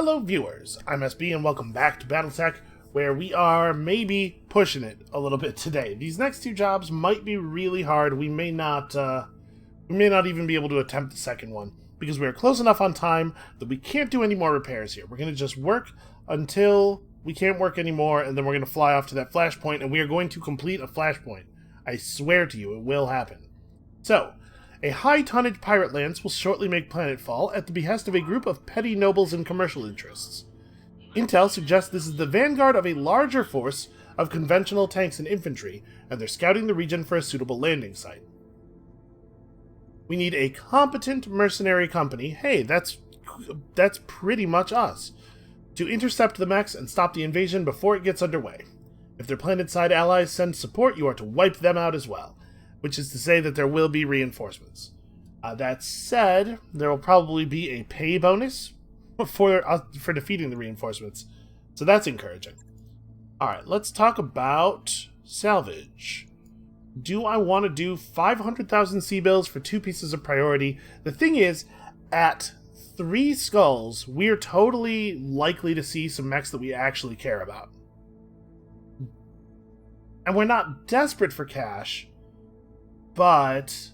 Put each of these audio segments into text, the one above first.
Hello viewers, I'm SB and welcome back to BattleTech, where we are maybe pushing it a little bit today. These next two jobs might be really hard. We may not even be able to attempt the second one, because we are close enough on time that we can't do any more repairs here. We're going to just work until we can't work anymore, and then we're going to fly off to that Flashpoint, and we are going to complete a Flashpoint. I swear to you, it will happen. So, a high-tonnage pirate lance will shortly make planetfall at the behest of a group of petty nobles and commercial interests. Intel suggests this is the vanguard of a larger force of conventional tanks and infantry, and they're scouting the region for a suitable landing site. We need a competent mercenary company, hey, that's pretty much us, to intercept the mechs and stop the invasion before it gets underway. If their planet-side allies send support, you are to wipe them out as well. Which is to say that there will be reinforcements. That said, there will probably be a pay bonus for defeating the reinforcements, so that's encouraging. Alright, let's talk about salvage. Do I want to do 500,000 sea bills for 2 pieces of priority? The thing is, at 3 skulls, we're totally likely to see some mechs that we actually care about. And we're not desperate for cash, but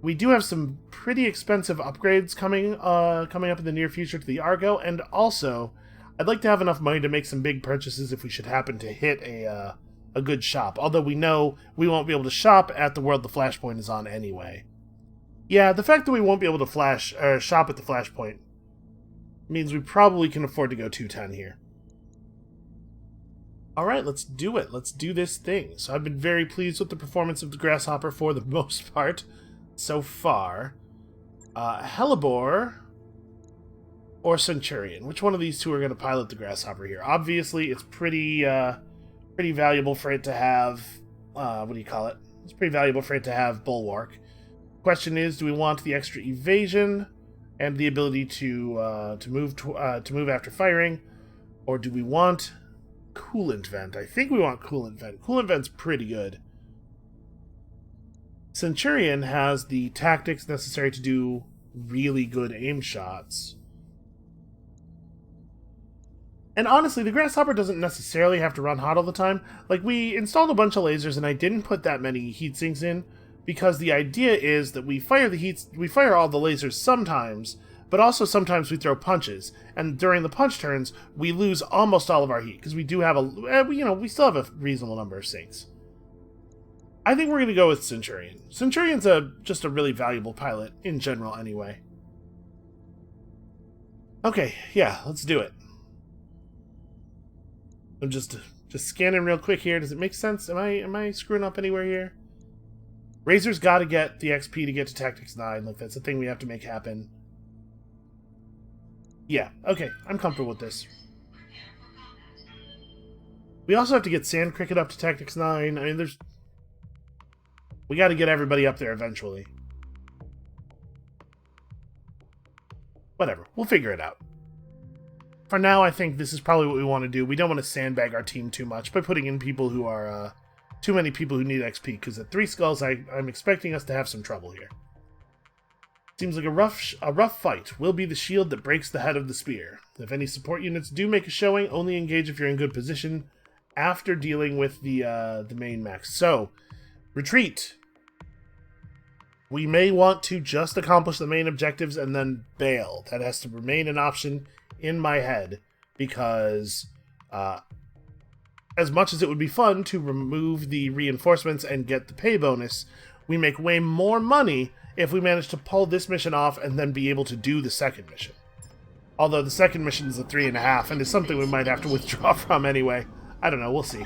we do have some pretty expensive upgrades coming up in the near future to the Argo, and also I'd like to have enough money to make some big purchases if we should happen to hit a good shop. Although we know we won't be able to shop at the world the Flashpoint is on anyway. Yeah, the fact that we won't be able to shop at the Flashpoint means we probably can afford to go 210 here. Alright, let's do it. Let's do this thing. So I've been very pleased with the performance of the Grasshopper for the most part so far. Hellebore or Centurion? Which one of these two are going to pilot the Grasshopper here? Obviously, it's pretty valuable for it to have... what do you call it? It's pretty valuable for it to have Bulwark. Question is, do we want the extra evasion and the ability to move after firing, or do we want Coolant Vent? I think we want Coolant Vent. Coolant Vent's pretty good. Centurion has the tactics necessary to do really good aim shots. And honestly, the Grasshopper doesn't necessarily have to run hot all the time. Like, we installed a bunch of lasers and I didn't put that many heat sinks in, because the idea is that we fire all the lasers sometimes, but also sometimes we throw punches, and during the punch turns, we lose almost all of our heat, because we do have we still have a reasonable number of sinks. I think we're going to go with Centurion. Centurion's just a really valuable pilot, in general, anyway. Okay, yeah, let's do it. I'm just scanning real quick here. Does it make sense? Am I screwing up anywhere here? Razor's got to get the XP to get to Tactics 9. Like, that's a thing we have to make happen. Yeah, okay, I'm comfortable with this. We also have to get Sand Cricket up to Tactics 9. I mean, we gotta get everybody up there eventually. Whatever, we'll figure it out. For now, I think this is probably what we want to do. We don't want to sandbag our team too much by putting in people who are, too many people who need XP, because at 3 skulls, I'm expecting us to have some trouble here. Seems like a rough fight. Will be the shield that breaks the head of the spear. If any support units do make a showing, only engage if you're in good position after dealing with the main mechs. So, retreat. We may want to just accomplish the main objectives and then bail. That has to remain an option in my head, because as much as it would be fun to remove the reinforcements and get the pay bonus, we make way more money if we manage to pull this mission off and then be able to do the second mission. Although the second mission is a 3.5 and is something we might have to withdraw from anyway. I don't know, we'll see.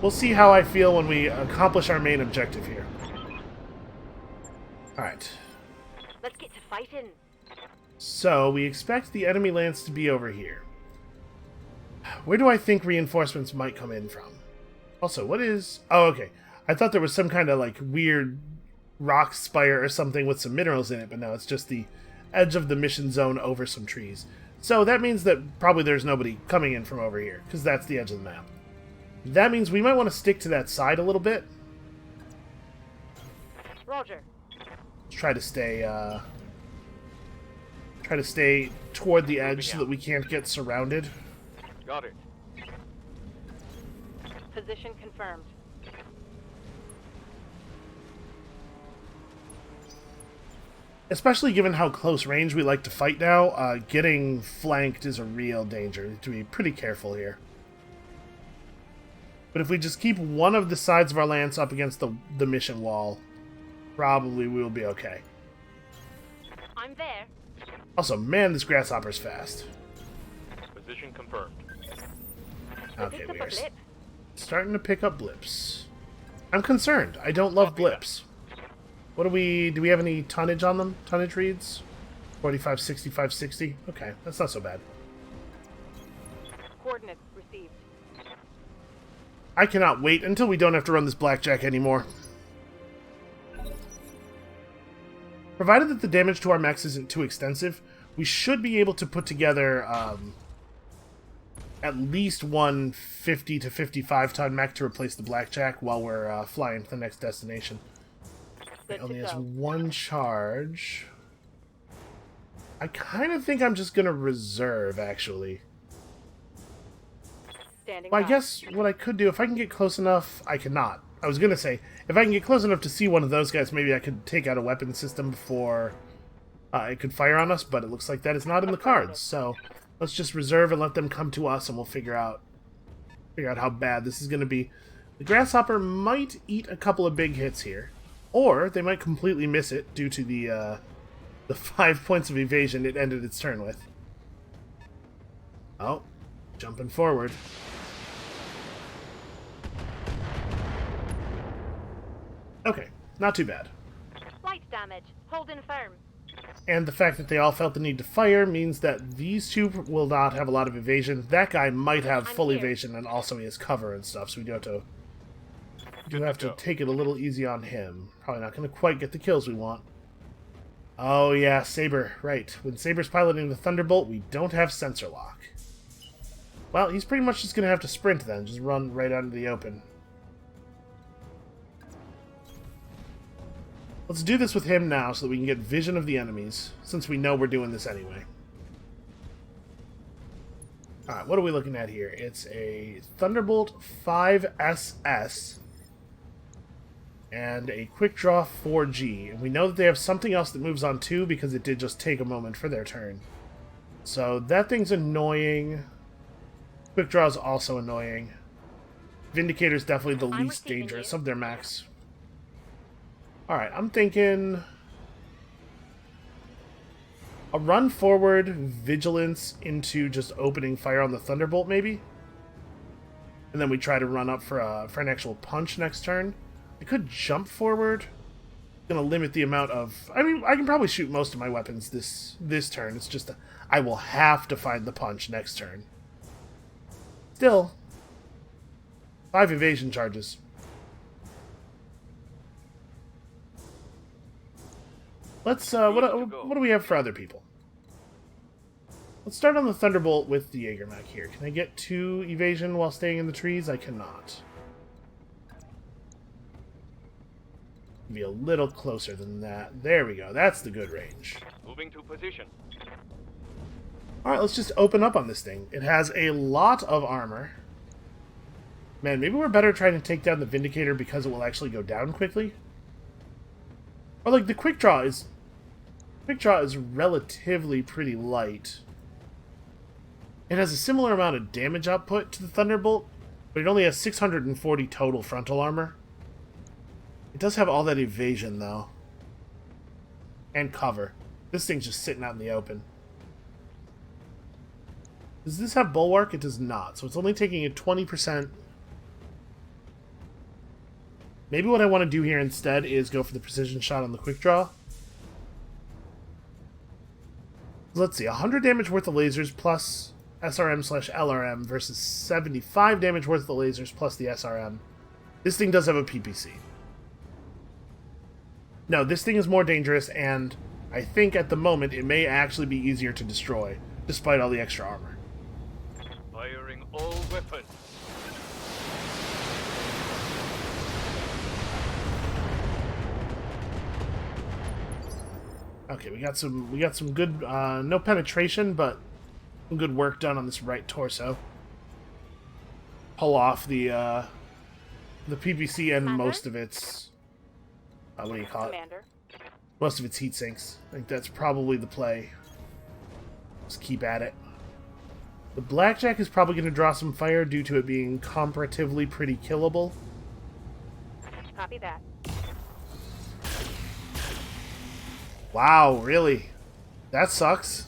We'll see how I feel when we accomplish our main objective here. Alright. Let's get to fighting. So, we expect the enemy lance to be over here. Where do I think reinforcements might come in from? Also, what is... Oh, okay. I thought there was some kind of, like, weird rock spire or something with some minerals in it, but no, it's just the edge of the mission zone over some trees. So that means that probably there's nobody coming in from over here, because that's the edge of the map. That means we might want to stick to that side a little bit. Roger. Let's try to stay Try to stay toward the edge so that we can't get surrounded. Got it. Position confirmed. Especially given how close range we like to fight now, getting flanked is a real danger. We have to be pretty careful here. But if we just keep one of the sides of our lance up against the mission wall, probably we will be okay. I'm there. Also, man, this Grasshopper's fast. Position confirmed. Okay, Picked up we a are blip. starting to pick up blips. I'm concerned. I don't love blips. What do we have any tonnage on them? Tonnage reads? 45, 65, 60? Okay, that's not so bad. Coordinates received. I cannot wait until we don't have to run this blackjack anymore. Provided that the damage to our mechs isn't too extensive, we should be able to put together at least one 50 to 55 ton mech to replace the blackjack while we're flying to the next destination. It only has one charge. I kind of think I'm just going to reserve, actually. Standing Well, I by. guess what I could do, if I can get close enough... I cannot. I was going to say, if I can get close enough to see one of those guys, maybe I could take out a weapon system before it could fire on us, but it looks like that is not in the cards. So let's just reserve and let them come to us, and we'll figure out how bad this is going to be. The Grasshopper might eat a couple of big hits here. Or they might completely miss it due to the 5 points of evasion it ended its turn with. Oh, jumping forward. Okay, not too bad. Slight damage. Holding firm. And the fact that they all felt the need to fire means that these two will not have a lot of evasion. That guy might have full evasion, and also he has cover and stuff, so we do have to take it a little easy on him. Probably not going to quite get the kills we want. Oh yeah, Saber, right. When Saber's piloting the Thunderbolt, we don't have sensor lock. Well, he's pretty much just going to have to sprint then, just run right out into the open. Let's do this with him now so that we can get vision of the enemies, since we know we're doing this anyway. Alright, what are we looking at here? It's a Thunderbolt 5SS and a Quick Draw 4G. And we know that they have something else that moves on 2 because it did just take a moment for their turn. So that thing's annoying. Quick Draw is also annoying. Vindicator's definitely the least dangerous of their mechs. Alright, I'm thinking a run forward, vigilance into just opening fire on the Thunderbolt, maybe? And then we try to run up for an actual punch next turn. I could jump forward. Gonna limit the amount of... I mean, I can probably shoot most of my weapons this turn. It's just I will have to find the punch next turn. Still, 5 evasion charges. Let's, what do we have for other people? Let's start on the Thunderbolt with the Jaegermech here. Can I get 2 evasion while staying in the trees? I cannot. Be a little closer than that. There we go. That's the good range. Moving to position. Alright, let's just open up on this thing. It has a lot of armor. Man, maybe we're better trying to take down the Vindicator because it will actually go down quickly. Or like the Quick Draw is relatively pretty light. It has a similar amount of damage output to the Thunderbolt, but it only has 640 total frontal armor. It does have all that evasion, though. And cover. This thing's just sitting out in the open. Does this have Bulwark? It does not, so it's only taking a 20%. Maybe what I want to do here instead is go for the precision shot on the Quick Draw. Let's see, 100 damage worth of lasers plus SRM/LRM versus 75 damage worth of the lasers plus the SRM. This thing does have a PPC. No, this thing is more dangerous, and I think at the moment it may actually be easier to destroy, despite all the extra armor. Firing all weapons. Okay, we got some good no penetration, but some good work done on this right torso. Pull off the PPC and most of its what do you call it? Commander. Most of its heat sinks. I think that's probably the play. Just keep at it. The Blackjack is probably going to draw some fire due to it being comparatively pretty killable. Copy that. Wow, really? That sucks.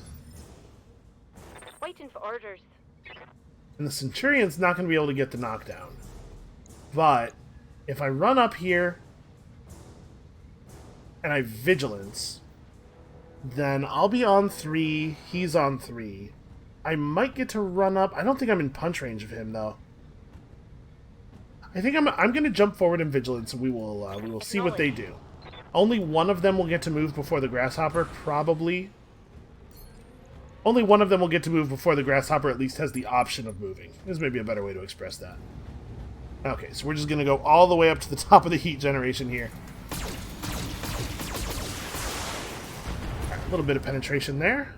Waiting for orders. And the Centurion's not going to be able to get the knockdown. But if I run up here and I Vigilance, then I'll be on 3, he's on 3. I might get to run up. I don't think I'm in punch range of him, though. I think I'm going to jump forward in Vigilance, and we will see what they do. Only one of them will get to move before the Grasshopper, probably. Only one of them will get to move before the Grasshopper at least has the option of moving. There's maybe a better way to express that. Okay, so we're just going to go all the way up to the top of the heat generation here. Right, a little bit of penetration there.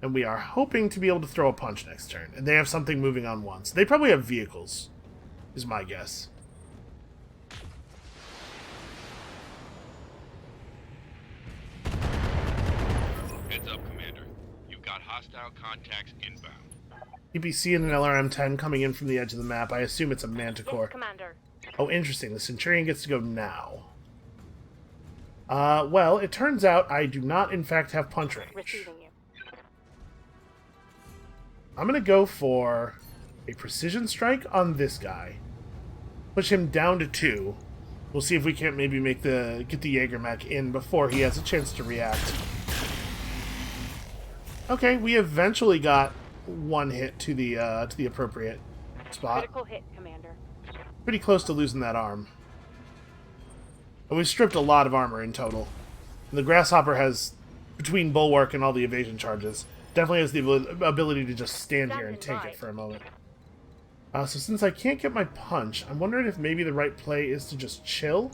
And we are hoping to be able to throw a punch next turn. And they have something moving on once. They probably have vehicles, is my guess. Heads up, Commander. You've got hostile contacts inbound. PPC and an LRM-10 coming in from the edge of the map. I assume it's a Manticore. Yes, Commander. Oh, interesting. The Centurion gets to go now. Well, it turns out I do not, in fact, have punch range. Receiving you. I'm going to go for a precision strike on this guy. Push him down to 2. We'll see if we can't maybe get the Jägermech in before he has a chance to react. Okay, we eventually got one hit to the appropriate spot. Critical hit, Commander. Pretty close to losing that arm. And we stripped a lot of armor in total. And the Grasshopper has, between Bulwark and all the evasion charges, definitely has the ability to just stand here and take it for a moment. So since I can't get my punch, I'm wondering if maybe the right play is to just chill.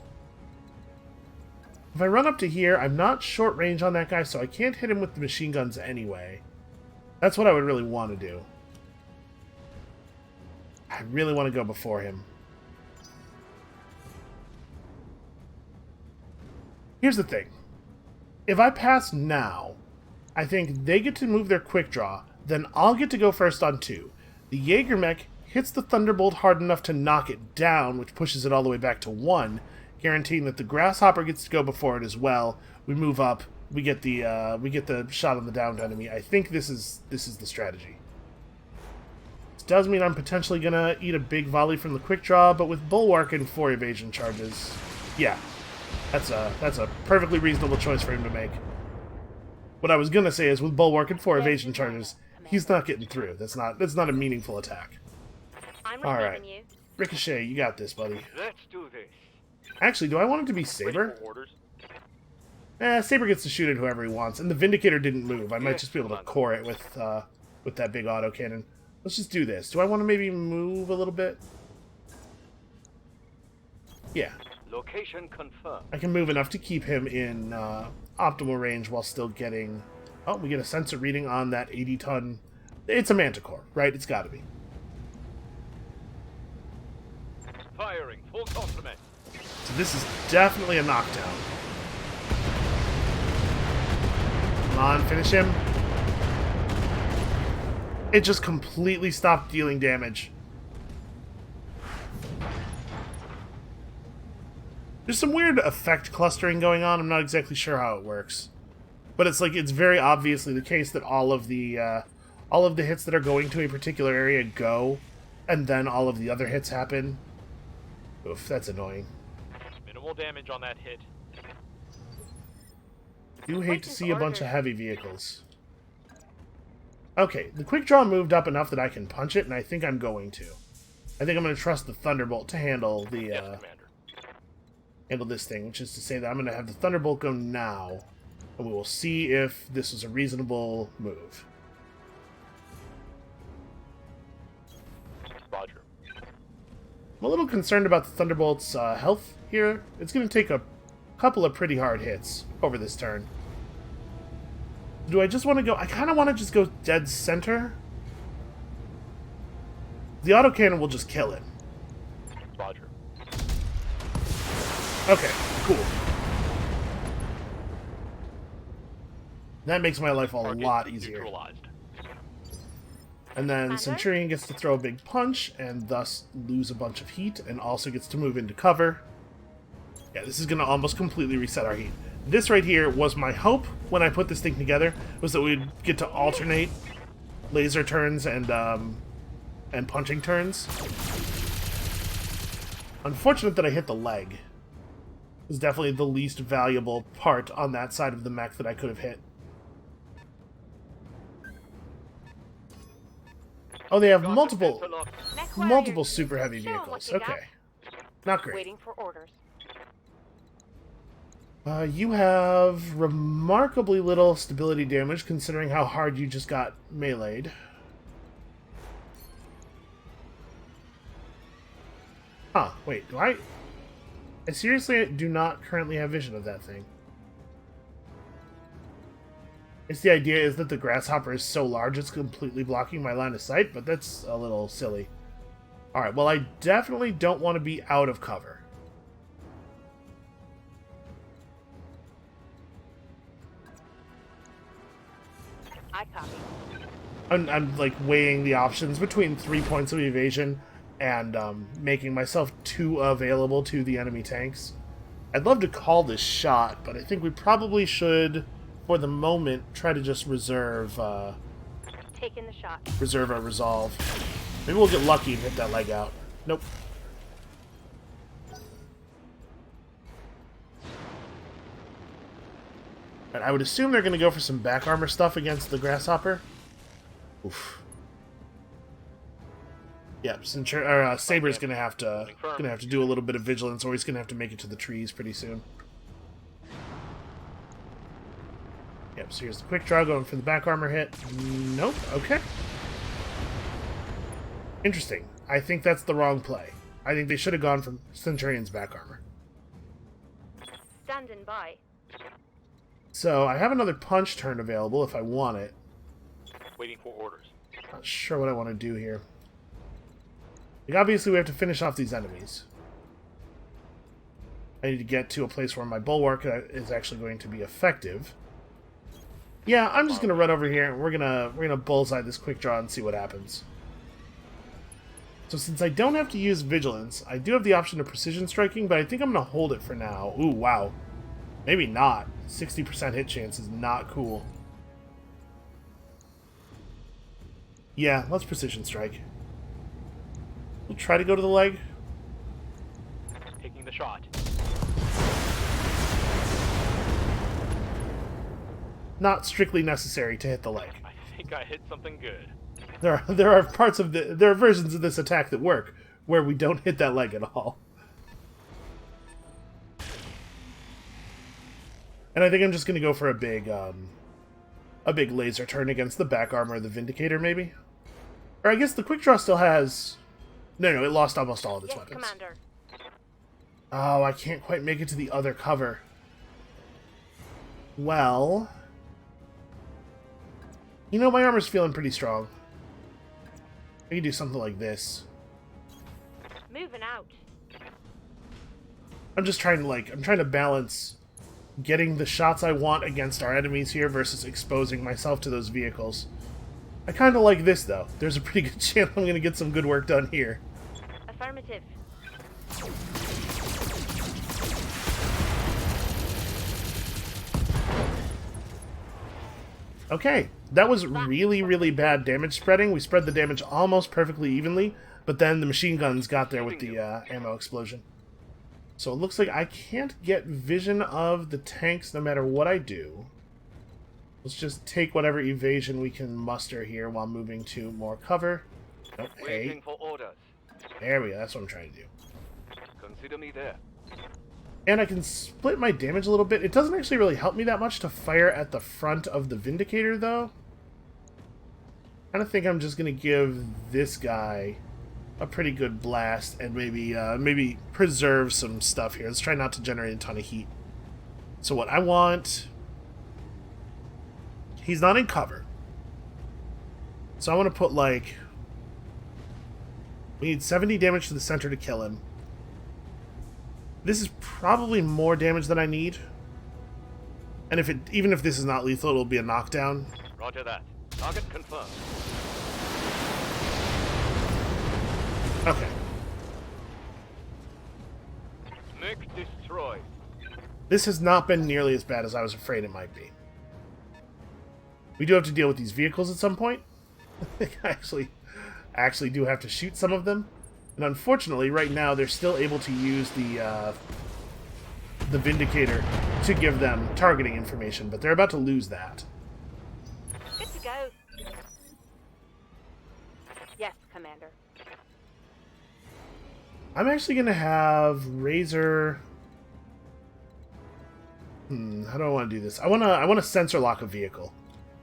If I run up to here, I'm not short range on that guy, so I can't hit him with the machine guns anyway. That's what I would really want to do. I really want to go before him. Here's the thing. If I pass now, I think they get to move their quick draw, then I'll get to go first on 2. The Jägermech hits the Thunderbolt hard enough to knock it down, which pushes it all the way back to 1, guaranteeing that the Grasshopper gets to go before it as well. We move up, we get the shot on the downed enemy. I think this is the strategy. This does mean I'm potentially gonna eat a big volley from the quick draw, but with Bulwark and 4 evasion charges, yeah, that's a perfectly reasonable choice for him to make. What I was gonna say is with Bulwark and 4 evasion charges, he's not getting through. That's not a meaningful attack. I'm All receiving right. you. Ricochet, you got this, buddy. Let's do this. Actually, do I want it to be Saber? Ready for orders? Saber gets to shoot at whoever he wants, and the Vindicator didn't move. I might just be able to core it with that big autocannon. Let's just do this. Do I want to maybe move a little bit? Yeah. Location confirmed. I can move enough to keep him in optimal range while still getting... Oh, we get a sensor reading on that 80-ton... It's a Manticore, right? It's got to be. Firing, full complement. So this is definitely a knockdown. Come on, finish him. It just completely stopped dealing damage. There's some weird effect clustering going on. I'm not exactly sure how it works. But it's very obviously the case that all of the hits that are going to a particular area go, and then all of the other hits happen. Oof, that's annoying. Minimal damage on that hit. Do hate to see a bunch of heavy vehicles. Okay, the quick draw moved up enough that I can punch it, and I think I'm going to. I think I'm going to trust the Thunderbolt to handle the Yes, Commander. handle this thing, which is to say that I'm going to have the Thunderbolt go now, and we will see if this is a reasonable move. Roger. I'm a little concerned about the Thunderbolt's health here. It's going to take a couple of pretty hard hits over this turn. Do I just want to go... I kind of want to just go dead center. The autocannon will just kill him. Roger. Okay, cool. That makes my life a Target lot easier. neutralized. And then Commander? Centurion gets to throw a big punch and thus lose a bunch of heat and also gets to move into cover. Yeah, this is going to almost completely reset our heat. This right here was my hope when I put this thing together, was that we'd get to alternate laser turns and punching turns. Unfortunate that I hit the leg. It was definitely the least valuable part on that side of the mech that I could have hit. Oh, they have multiple Mech multiple warriors. super heavy Show 'em what vehicles. you got. Okay. Not great. Waiting for orders. You have remarkably little stability damage considering how hard you just got meleeed. Huh, wait, do I seriously do not currently have vision of that thing. It's the idea is that the Grasshopper is so large it's completely blocking my line of sight, but that's a little silly. Alright, well I definitely don't want to be out of cover. I copy. I'm like weighing the options between 3 points of evasion and making myself too available to the enemy tanks. I'd love to call this shot, but I think we probably should, for the moment, try to just reserve Taking the shot. reserve our resolve. Maybe we'll get lucky and hit that leg out. Nope. And I would assume they're going to go for some back armor stuff against the Grasshopper. Oof. Yep, Saber's gonna have to do a little bit of vigilance, or he's gonna have to make it to the trees pretty soon. Yep, so here's the quick draw going for the back armor hit. Nope. Okay. Interesting. I think that's the wrong play. I think they should have gone for Centurion's back armor. Standing by. So I have another punch turn available if I want it. Waiting for orders. Not sure what I want to do here. Like, obviously, we have to finish off these enemies. I need to get to a place where my bulwark is actually going to be effective. Yeah, I'm just gonna run over here and we're gonna bullseye this quick draw and see what happens. So since I don't have to use vigilance, I do have the option of precision striking, but I think I'm gonna hold it for now. Ooh, wow. Maybe not. 60% hit chance is not cool. Yeah, let's precision strike. We'll try to go to the leg. Taking the shot. Not strictly necessary to hit the leg. I think I hit something good. There are versions of this attack that work where we don't hit that leg at all. And I think I'm just gonna go for a big laser turn against the back armor of the Vindicator, maybe. Or I guess the quick draw still has. No, it lost almost all of its Yes, weapons. Commander. Oh, I can't quite make it to the other cover. Well, you know, my armor's feeling pretty strong. I can do something like this. Moving out. I'm just trying to I'm trying to balance getting the shots I want against our enemies here versus exposing myself to those vehicles. I kind of like this, though. There's a pretty good chance I'm going to get some good work done here. Affirmative. Okay, that was really, really bad damage spreading. We spread the damage almost perfectly evenly, but then the machine guns got there with the ammo explosion. So it looks like I can't get vision of the tanks no matter what I do. Let's just take whatever evasion we can muster here while moving to more cover. Okay, Waiting for orders. there we go. That's what I'm trying to do. Consider me there. And I can split my damage a little bit. It doesn't actually really help me that much to fire at the front of the Vindicator, though. I kind of think I'm just going to give this guy a pretty good blast and maybe preserve some stuff here. Let's try not to generate a ton of heat. So what I want... He's not in cover. So I want to put, like... We need 70 damage to the center to kill him. This is probably more damage than I need. And even if this is not lethal, it'll be a knockdown. Roger that. Target confirmed. Okay. Nick destroyed. This has not been nearly as bad as I was afraid it might be. We do have to deal with these vehicles at some point. I actually do have to shoot some of them. And unfortunately, right now, they're still able to use the Vindicator to give them targeting information, but they're about to lose that. Good to go. Yes, Commander. I'm actually going to have Razor... how do I want to do this? I want to sensor lock a vehicle.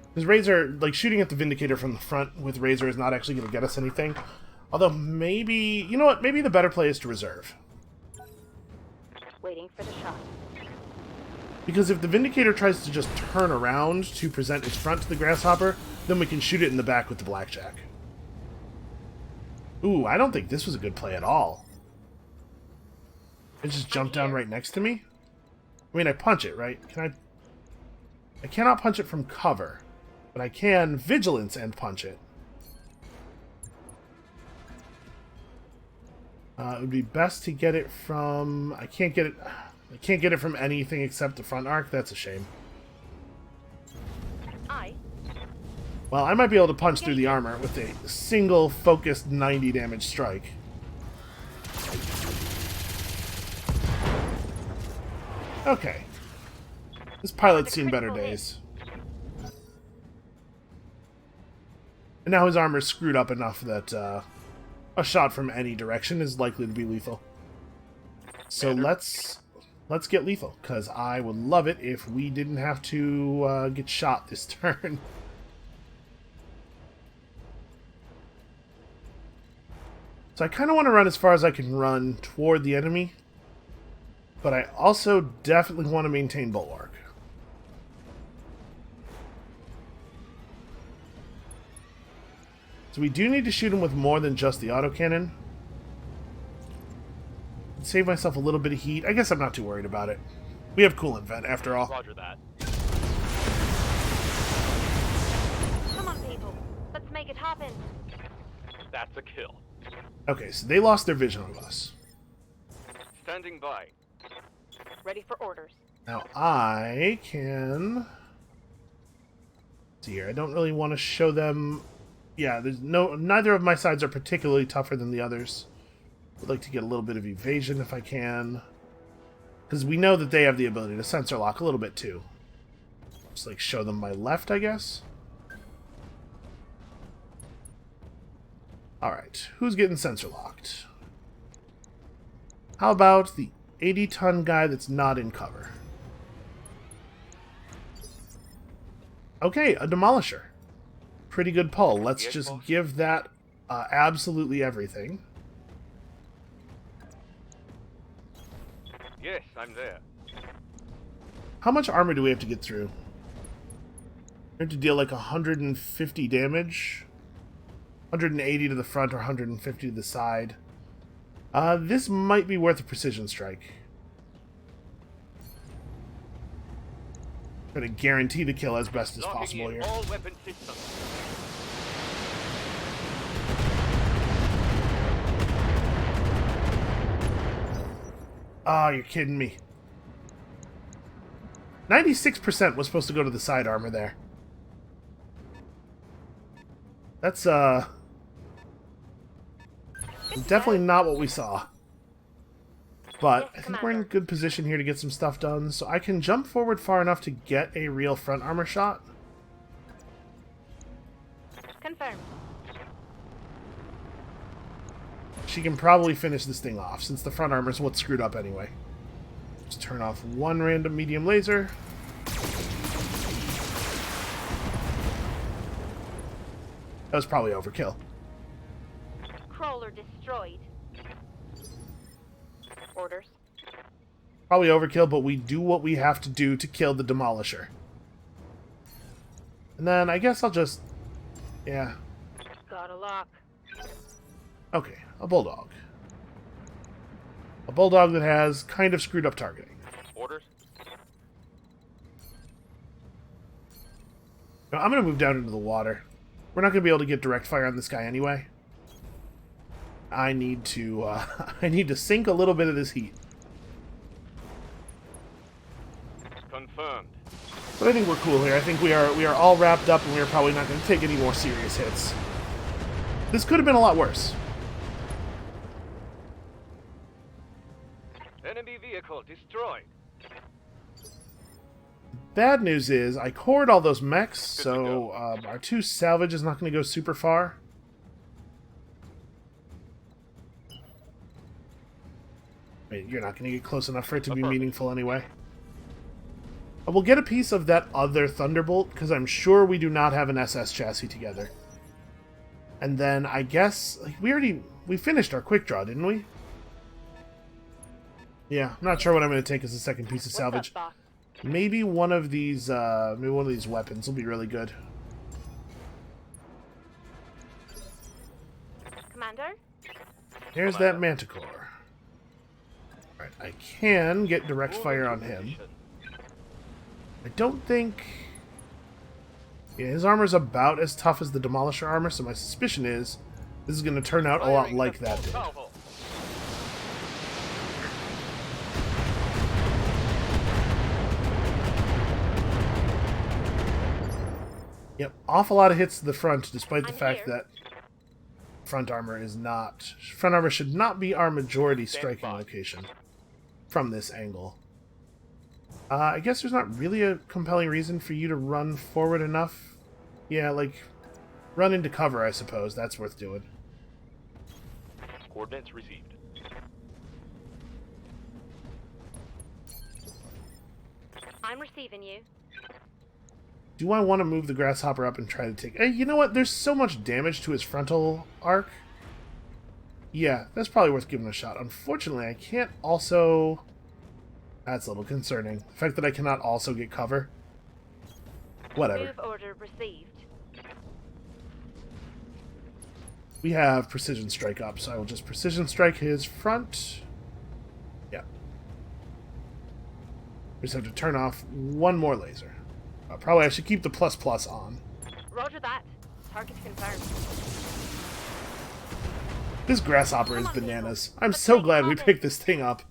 Because Razor, like, shooting at the Vindicator from the front with Razor is not actually going to get us anything. Although, maybe... You know what? Maybe the better play is to reserve. Waiting for the shot. Because if the Vindicator tries to just turn around to present its front to the Grasshopper, then we can shoot it in the back with the Blackjack. Ooh, I don't think this was a good play at all. It just jumped down right next to me? I mean, I punch it, right? Can I... I cannot punch it from cover, but I can vigilance and punch it. It would be best to get it from... I can't get it from anything except the front arc. That's a shame. Well, I might be able to punch through the armor with a single focused 90 damage strike. Okay. This pilot's seen better days. And now his armor's screwed up enough that a shot from any direction is likely to be lethal. So let's get lethal, because I would love it if we didn't have to get shot this turn. So I kind of want to run as far as I can run toward the enemy, but I also definitely want to maintain Bulwark. So we do need to shoot him with more than just the autocannon. Save myself a little bit of heat. I guess I'm not too worried about it. We have coolant vent, after all. Roger that. Come on, people. Let's make it happen. That's a kill. Okay, so they lost their vision of us. Standing by. Ready for orders. Now I can... Let's see here, I don't really want to show them... Yeah, neither of my sides are particularly tougher than the others. Would like to get a little bit of evasion if I can. Because we know that they have the ability to sensor lock a little bit too. Just like show them my left, I guess. Alright, who's getting sensor locked? How about the 80-ton guy that's not in cover? Okay, a demolisher. Pretty good pull. Let's just give that absolutely everything. Yes, I'm there. How much armor do we have to get through? We have to deal like 150 damage. 180 to the front or 150 to the side. This might be worth a precision strike. Try to guarantee the kill as best as possible here. All weapon systems. Oh, you're kidding me. 96% was supposed to go to the side armor there. That's, definitely not what we saw. But I think we're in good position here to get some stuff done, so I can jump forward far enough to get a real front armor shot. Confirmed. She can probably finish this thing off, since the front armor is what's screwed up anyway. Just turn off one random medium laser. That was probably overkill. Crawler destroyed. Orders. Probably overkill, but we do what we have to do to kill the Demolisher. And then I guess I'll just... yeah. Got a lock. Okay, a bulldog. A bulldog that has kind of screwed up targeting. Orders? Now, I'm going to move down into the water. We're not going to be able to get direct fire on this guy anyway. I need to I need to sink a little bit of this heat. Confirmed. But I think we're cool here. I think we are all wrapped up, and we are probably not going to take any more serious hits. This could have been a lot worse. Enemy vehicle destroyed. Bad news is I cored all those mechs, so our 2 salvage is not going to go super far. Wait, you're not going to get close enough for it to be meaningful anyway. We'll get a piece of that other Thunderbolt, because I'm sure we do not have an SS chassis together. And then I guess like, we finished our quick draw, didn't we? Yeah, I'm not sure what I'm going to take as a second piece of salvage. What's up, Maybe one of these weapons will be really good. boss? Commander? Here's that Manticore. Alright, I can get direct fire on him. I don't think... yeah, his armor's about as tough as the Demolisher armor, so my suspicion is this is going to turn out a lot like that did. Yep, awful lot of hits to the front, despite the fact that front armor is not... front armor should not be our majority striking location from this angle. I guess there's not really a compelling reason for you to run forward enough. Yeah, like, run into cover, I suppose. That's worth doing. Coordinates received. I'm receiving you. Do I want to move the Grasshopper up and try to take... hey, you know what? There's so much damage to his frontal arc. Yeah, that's probably worth giving a shot. Unfortunately, I can't also... that's a little concerning. The fact that I cannot also get cover. Whatever. Move order received. We have Precision Strike up, so I will just Precision Strike his front. Yeah. We just have to turn off one more laser. Probably I should keep the ++ on. Roger that. Target confirmed. This Grasshopper is bananas. I'm so glad we picked this thing up.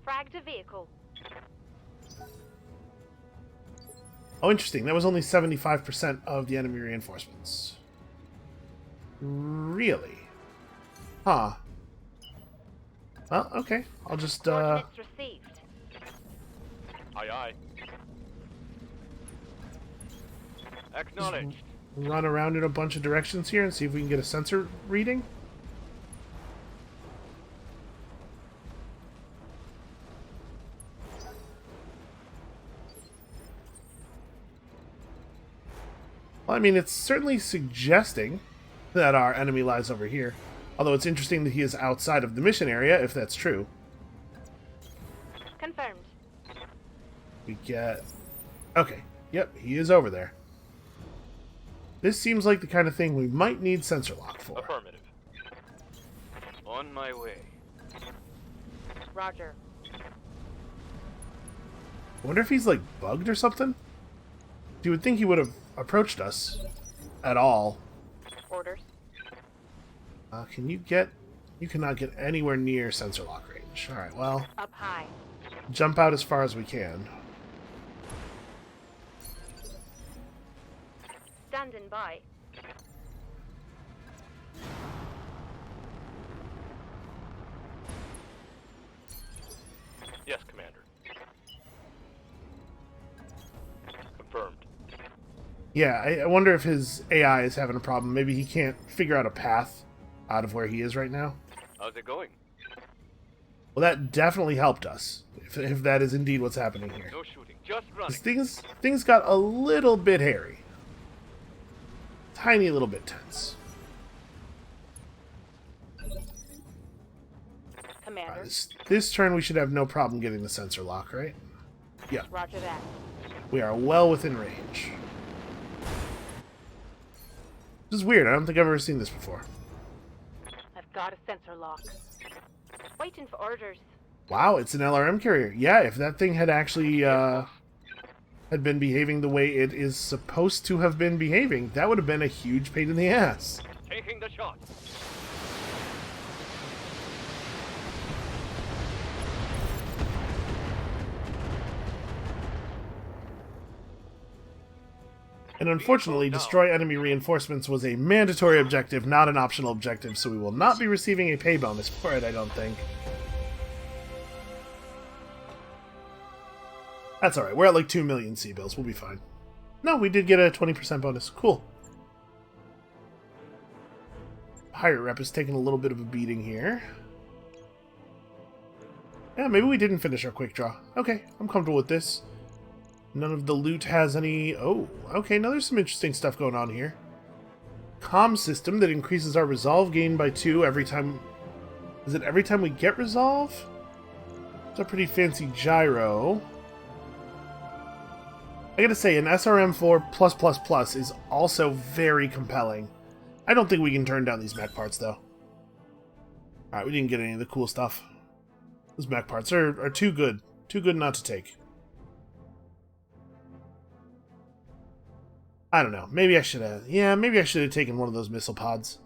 Fragged a vehicle. Oh, interesting. That was only 75% of the enemy reinforcements. Really? Huh. Well, okay. I'll just, Coordinates received. Aye, aye. Acknowledged. run around in a bunch of directions here and see if we can get a sensor reading. Well, I mean, it's certainly suggesting that our enemy lies over here. Although it's interesting that he is outside of the mission area, if that's true. Confirmed. We get... okay. Yep, he is over there. This seems like the kind of thing we might need sensor lock for. Affirmative. On my way. Roger. I wonder if he's, like, bugged or something? You would think he would have approached us at all. Orders. Can you get... you cannot get anywhere near sensor lock range. Alright, well, Up high. jump out as far as we can. Standing by. Yes, Commander. Confirmed. Yeah, I wonder if his AI is having a problem. Maybe he can't figure out a path out of where he is right now. How's it going? Well, that definitely helped us, if that is indeed what's happening here. No shooting, just running. 'Cause things got a little bit hairy. Tiny little bit tense. Commander. This turn we should have no problem getting the sensor lock, right? Yeah. Roger that. We are well within range. This is weird. I don't think I've ever seen this before. I've got a sensor lock. Waiting for orders. Wow, it's an LRM carrier. Yeah, if that thing had actually had been behaving the way it is supposed to have been behaving, that would have been a huge pain in the ass. Taking the shot. And unfortunately, destroy enemy reinforcements was a mandatory objective, not an optional objective, so we will not be receiving a pay bonus for it, I don't think. That's alright, we're at like 2 million C-bills, we'll be fine. No, we did get a 20% bonus. Cool. Pirate rep is taking a little bit of a beating here. Yeah, maybe we didn't finish our quick draw. Okay, I'm comfortable with this. None of the loot has any... Oh, okay, now there's some interesting stuff going on here. Comm system that increases our resolve gain by 2 every time... Is it every time we get resolve? It's a pretty fancy gyro. I gotta say, an SRM4+++ is also very compelling. I don't think we can turn down these mech parts, though. Alright, we didn't get any of the cool stuff. Those mech parts are too good. Too good not to take. I don't know. Maybe I should have... Yeah, maybe I should have taken one of those missile pods.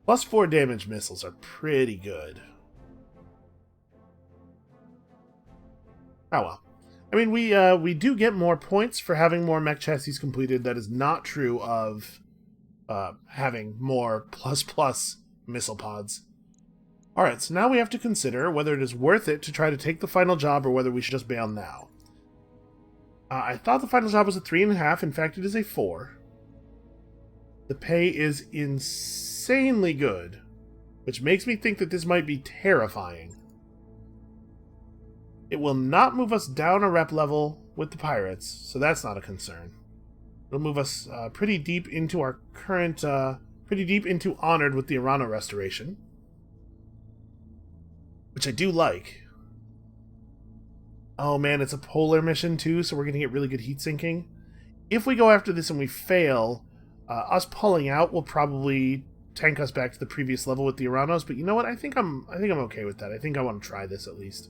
+4 damage missiles are pretty good. Oh well. I mean, we do get more points for having more mech chassis completed. That is not true of having more ++ missile pods. Alright, so now we have to consider whether it is worth it to try to take the final job or whether we should just bail now. I thought the final job was a 3.5. In fact, it is a 4. The pay is insanely good, which makes me think that this might be terrifying. It will not move us down a rep level with the pirates, so that's not a concern. It'll move us pretty deep into our current, pretty deep into Honored with the Arano restoration, which I do like. Oh man, it's a polar mission too, so we're going to get really good heat sinking. If we go after this and we fail, us pulling out will probably tank us back to the previous level with the Aranos, but you know what? I think I'm okay with that. I think I want to try this at least.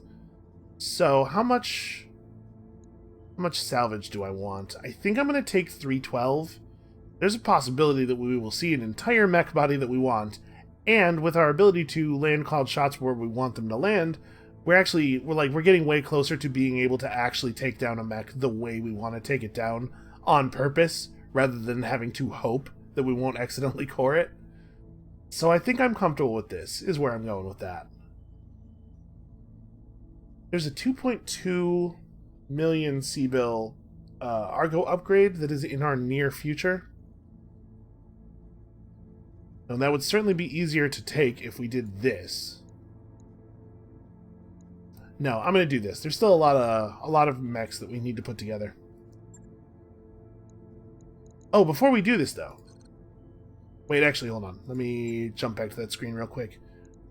So, how much salvage do I want? I think I'm going to take 312. There's a possibility that we will see an entire mech body that we want, and with our ability to land cloud shots where we want them to land, we're getting way closer to being able to actually take down a mech the way we want to take it down on purpose, rather than having to hope that we won't accidentally core it. So I think I'm comfortable with this, is where I'm going with that. There's a 2.2 million C-bill Argo upgrade that is in our near future. And that would certainly be easier to take if we did this. No, I'm going to do this. There's still a lot of mechs that we need to put together. Oh, before we do this, though. Wait, actually, hold on. Let me jump back to that screen real quick.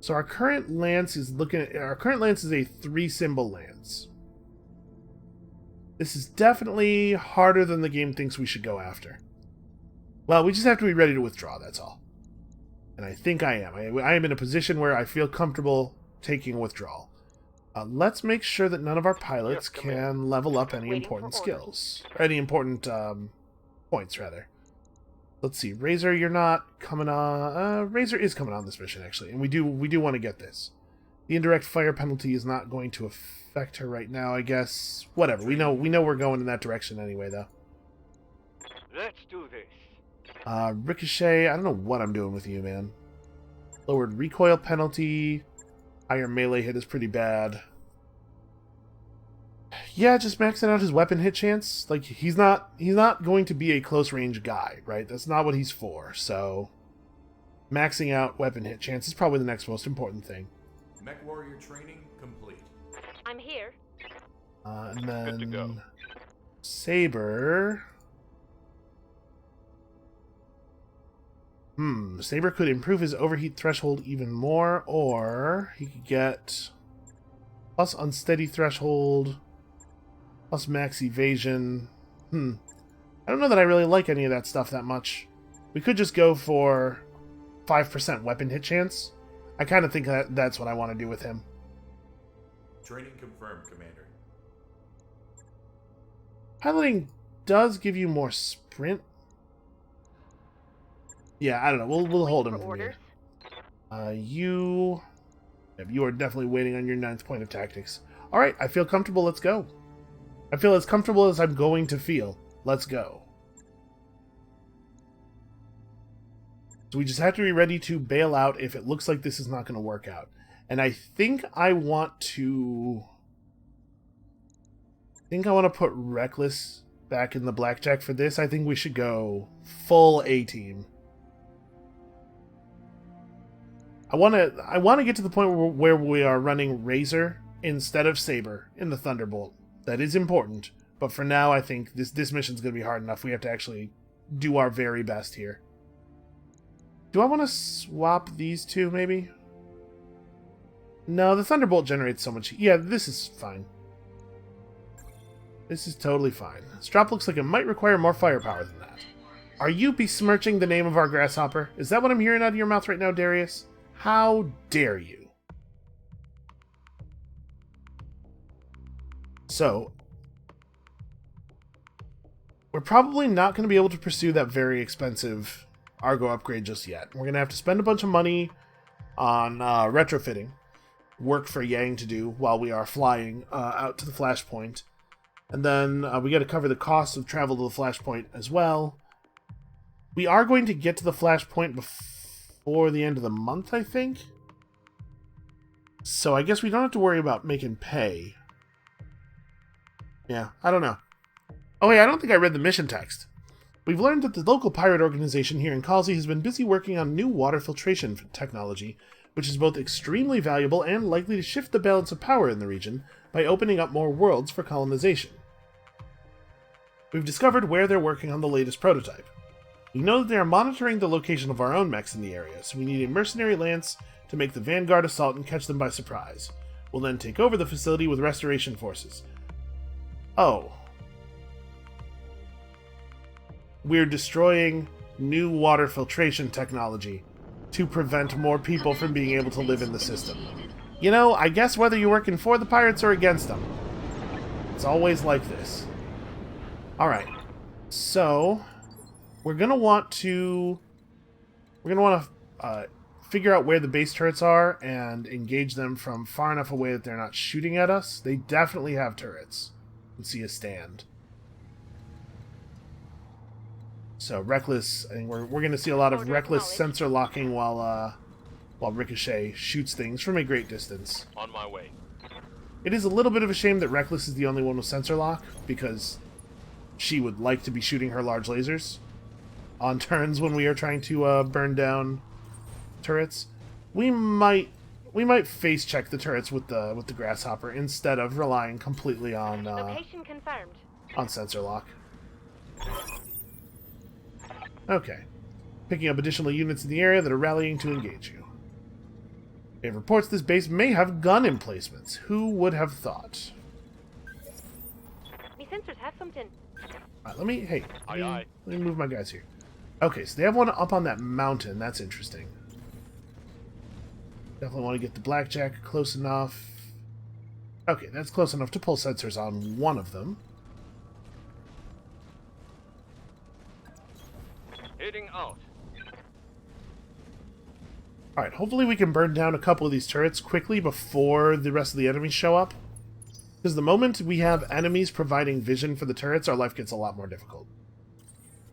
So our current lance is a 3-symbol lance. This is definitely harder than the game thinks we should go after. Well, we just have to be ready to withdraw, that's all. And I think I am. I am in a position where I feel comfortable taking a withdrawal. Let's make sure that none of our pilots can level up any important skills. Or any important points, rather. Let's see. Razor, you're not coming on... Razor is coming on this mission, actually. And we do want to get this. The indirect fire penalty is not going to affect her right now, I guess. Whatever. We know we're going in that direction anyway, though. Let's do this. Ricochet, I don't know what I'm doing with you, man. Lowered recoil penalty. Higher melee hit is pretty bad. Yeah, just maxing out his weapon hit chance. Like, he's not going to be a close range guy, right? That's not what he's for. So, maxing out weapon hit chance is probably the next most important thing. Mech warrior training complete. I'm here. And then Good to go. Saber. Saber could improve his overheat threshold even more, or he could get plus unsteady threshold, plus max evasion. I don't know that I really like any of that stuff that much. We could just go for 5% weapon hit chance. I kind of think that's what I want to do with him. Training confirmed, Commander. Piloting does give you more sprint. Yeah, I don't know. We'll hold him from here. You are definitely waiting on your 9th point of tactics. All right, I feel comfortable. Let's go. I feel as comfortable as I'm going to feel. Let's go. So we just have to be ready to bail out if it looks like this is not going to work out. And I think I want to put Reckless back in the blackjack for this. I think we should go full A-team. I want to get to the point where we are running Razor instead of Saber in the Thunderbolt. That is important, but for now I think this mission's going to be hard enough. We have to actually do our very best here. Do I want to swap these two, maybe? No, the Thunderbolt generates so much... Yeah, this is fine. This is totally fine. This drop looks like it might require more firepower than that. Are you besmirching the name of our Grasshopper? Is that what I'm hearing out of your mouth right now, Darius? How dare you? So, we're probably not going to be able to pursue that very expensive Argo upgrade just yet. We're going to have to spend a bunch of money on retrofitting. Work for Yang to do while we are flying out to the Flashpoint. And then we got to cover the cost of travel to the Flashpoint as well. We are going to get to the Flashpoint before the end of the month, I think. So I guess we don't have to worry about making pay. Yeah, I don't know. Oh, yeah, I don't think I read the mission text. We've learned that the local pirate organization here in Calzi has been busy working on new water filtration technology, which is both extremely valuable and likely to shift the balance of power in the region by opening up more worlds for colonization. We've discovered where they're working on the latest prototype. We know that they are monitoring the location of our own mechs in the area, so we need a mercenary lance to make the Vanguard assault and catch them by surprise. We'll then take over the facility with restoration forces. Oh. We're destroying new water filtration technology to prevent more people from being able to live in the system. You know, I guess whether you're working for the pirates or against them, it's always like this. Alright, so we're going to want to figure out where the base turrets are and engage them from far enough away that they're not shooting at us. They definitely have turrets. You can see a stand. So Reckless, I think we're going to see a lot of Reckless sensor locking while Ricochet shoots things from a great distance. On my way. It is a little bit of a shame that Reckless is the only one with sensor lock, because she would like to be shooting her large lasers on turns when we are trying to burn down turrets. We might face check the turrets with the Grasshopper instead of relying completely on Location confirmed. on sensor lock. Okay. Picking up additional units in the area that are rallying to engage you. We have reports this base may have gun emplacements. Who would have thought? Me sensors have something. Alright, let me Aye. let me move my guys here. Okay, so they have one up on that mountain. That's interesting. Definitely want to get the blackjack close enough. Okay, that's close enough to pull sensors on one of them. Heading out. Alright, hopefully we can burn down a couple of these turrets quickly before the rest of the enemies show up. Because the moment we have enemies providing vision for the turrets, our life gets a lot more difficult.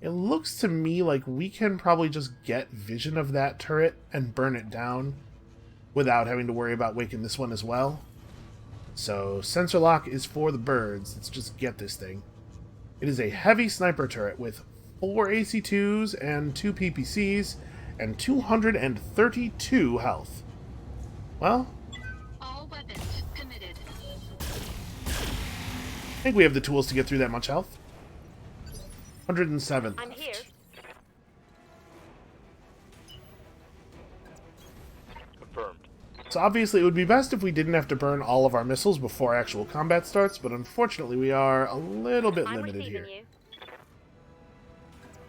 It looks to me like we can probably just get vision of that turret and burn it down without having to worry about waking this one as well. So, sensor lock is for the birds. Let's just get this thing. It is a heavy sniper turret with 4 AC2s and 2 PPCs and 232 health. Well, all weapons committed. I think we have the tools to get through that much health. 107 I'm left. here. So obviously it would be best if we didn't have to burn all of our missiles before actual combat starts, but unfortunately we are a little bit I'm limited receiving here. you.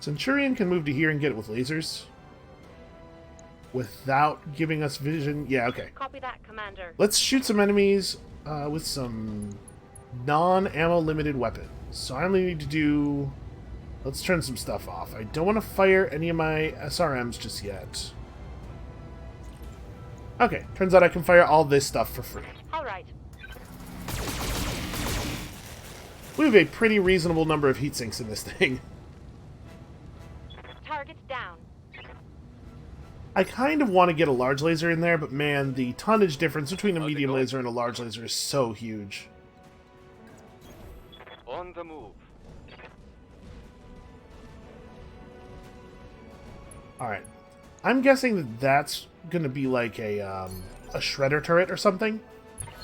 Centurion can move to here and get it with lasers. Without giving us vision. Yeah, okay. Copy that, Commander. Let's shoot some enemies with some non-ammo limited weapons. So I only need to do... Let's turn some stuff off. I don't want to fire any of my SRMs just yet. Okay, turns out I can fire all this stuff for free. All right. We have a pretty reasonable number of heat sinks in this thing. Target's down. I kind of want to get a large laser in there, but man, the tonnage difference between a How's it medium going? laser and a large laser is so huge. On the move. Alright. I'm guessing that that's going to be like a shredder turret or something.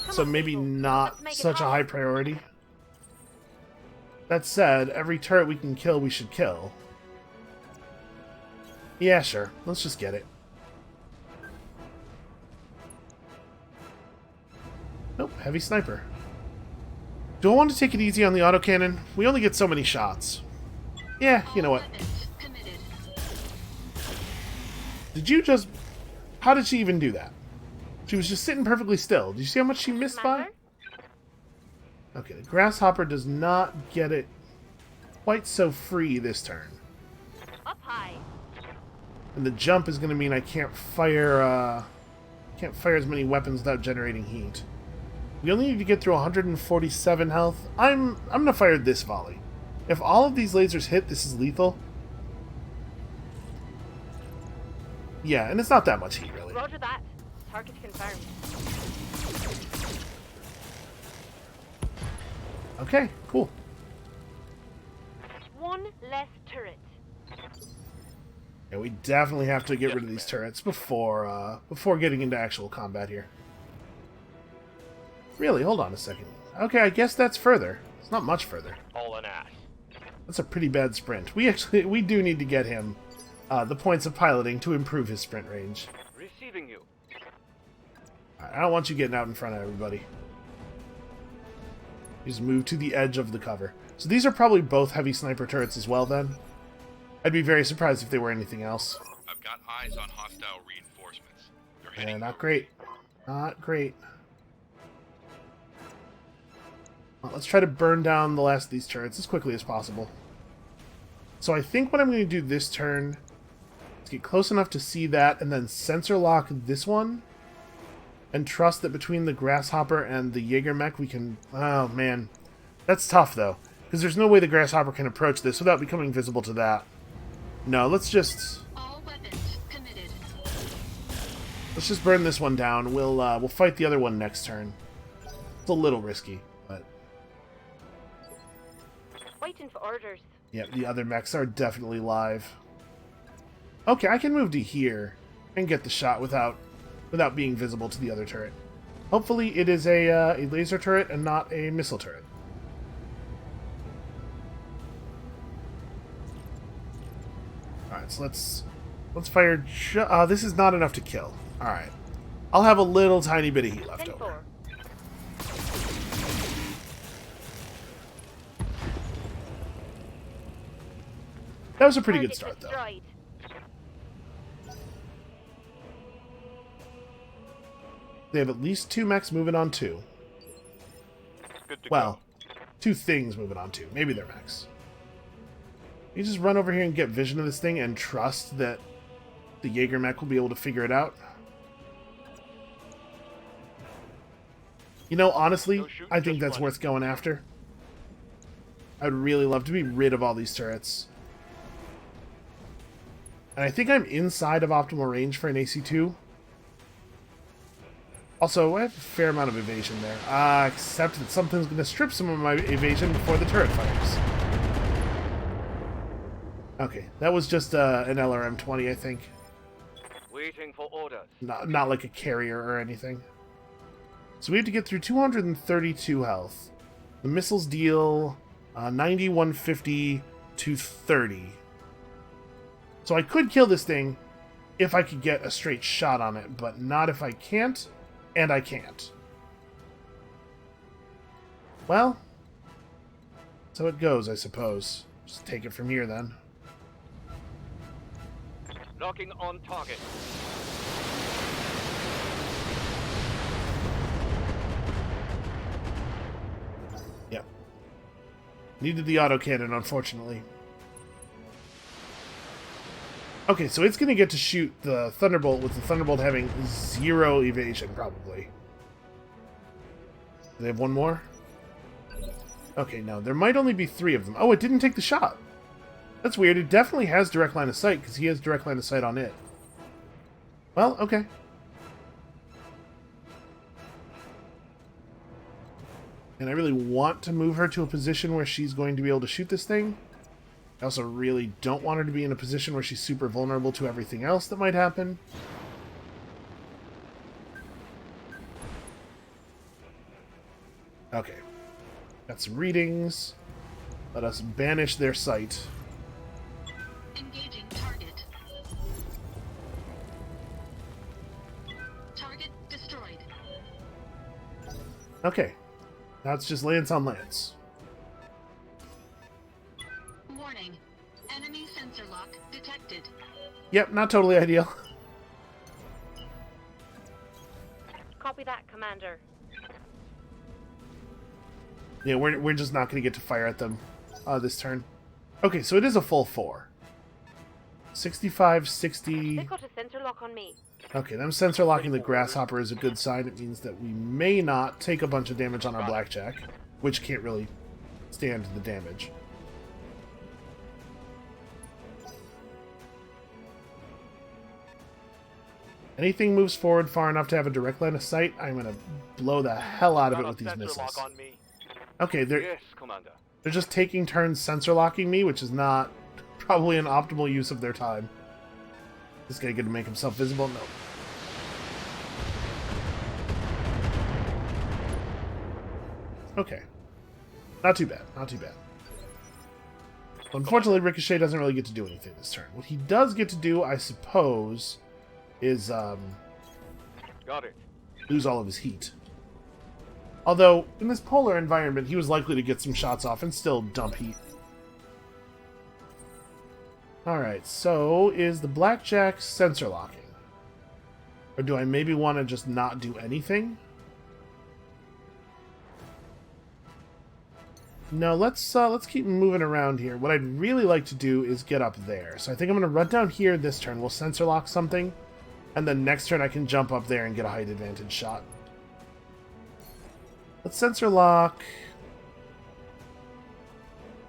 Come So on, maybe people. not Let's make it such a hot. high priority. That said, every turret we can kill, we should kill. Yeah, sure. Let's just get it. Nope, heavy sniper. Do I want to take it easy on the autocannon? We only get so many shots. Yeah, you know what. Weapons committed. Did you just... How did she even do that? She was just sitting perfectly still. Did you see how much she missed by? Commander? Okay, the Grasshopper does not get it quite so free this turn. Up high. And the jump is going to mean I can't fire as many weapons without generating heat. We only need to get through 147 health. I'm going to fire this volley. If all of these lasers hit, this is lethal. Yeah, and it's not that much heat, really. Roger that. Target confirmed. Okay, cool. One less turret. Yeah, we definitely have to get rid of these turrets before getting into actual combat here. Really, hold on a second. Okay, I guess that's further. It's not much further. All an ass. That's a pretty bad sprint. We do need to get him the points of piloting to improve his sprint range. Receiving you. I don't want you getting out in front of everybody. Just move to the edge of the cover. So these are probably both heavy sniper turrets as well, then. I'd be very surprised if they were anything else. I've got eyes on hostile reinforcements. They're Yeah, heading not for- great. Not great. Well, let's try to burn down the last of these turrets as quickly as possible. So I think what I'm going to do this turn is get close enough to see that and then sensor lock this one and trust that between the Grasshopper and the Jaeger mech we can... Oh, man. That's tough, though, because there's no way the Grasshopper can approach this without becoming visible to that. No, let's just All weapons committed. burn this one down. We'll fight the other one next turn. It's a little risky, but... Waiting for orders. Yep, the other mechs are definitely live. Okay, I can move to here and get the shot without being visible to the other turret. Hopefully it is a laser turret and not a missile turret. Alright, so let's fire... this is not enough to kill. Alright. I'll have a little tiny bit of heat left 10-4. over. That was a pretty good Target start, though. destroyed. They have at least 2 mechs moving on 2. Good to Well, go. 2 things moving on 2. Maybe they're mechs. You just run over here and get vision of this thing and trust that the Jaeger mech will be able to figure it out. You know, honestly, No shoot, I think just that's run. worth going after. I'd really love to be rid of all these turrets. And I think I'm inside of optimal range for an AC-2. Also, I have a fair amount of evasion there. Except that something's going to strip some of my evasion before the turret fires. Okay, that was just an LRM-20, I think. Waiting for orders. Not like a carrier or anything. So we have to get through 232 health. The missiles deal 90, 150, 230. So I could kill this thing if I could get a straight shot on it, but not if I can't. and I can't. Well, so it goes, I suppose. Just take it from here, then. Locking on target. Yep. Needed the autocannon, unfortunately. Okay, so it's going to get to shoot the Thunderbolt with the Thunderbolt having 0 evasion, probably. Do they have one more? Okay, no. There might only be 3 of them. Oh, it didn't take the shot. That's weird. It definitely has direct line of sight, because he has direct line of sight on it. Well, okay. And I really want to move her to a position where she's going to be able to shoot this thing. I also really don't want her to be in a position where she's super vulnerable to everything else that might happen. Okay. Got some readings. Let us banish their sight. Engaging target. Target destroyed. Okay. Now it's just lance on lance. Warning. Enemy sensor lock detected. Yep, not totally ideal. Copy that, Commander. Yeah, we're just not going to get to fire at them this turn. Okay, so it is a full 4. 65, 60... They've got a sensor lock on me. Okay, them sensor locking the Grasshopper is a good sign. It means that we may not take a bunch of damage on our Blackjack, which can't really stand the damage. Anything moves forward far enough to have a direct line of sight, I'm going to blow the hell out of it with these missiles. Lock on me. Okay, Yes, Commander. they're just taking turns sensor locking me, which is not probably an optimal use of their time. This guy going to make himself visible? No. Okay. Not too bad. Not too bad. Unfortunately, Ricochet doesn't really get to do anything this turn. What he does get to do, I suppose, is Got it. lose all of his heat. Although, in this polar environment, he was likely to get some shots off and still dump heat. Alright, so is the Blackjack sensor locking? Or do I maybe want to just not do anything? No, let's keep moving around here. What I'd really like to do is get up there. So I think I'm going to run down here this turn. We'll sensor lock something. And then next turn I can jump up there and get a height advantage shot. Let's sensor lock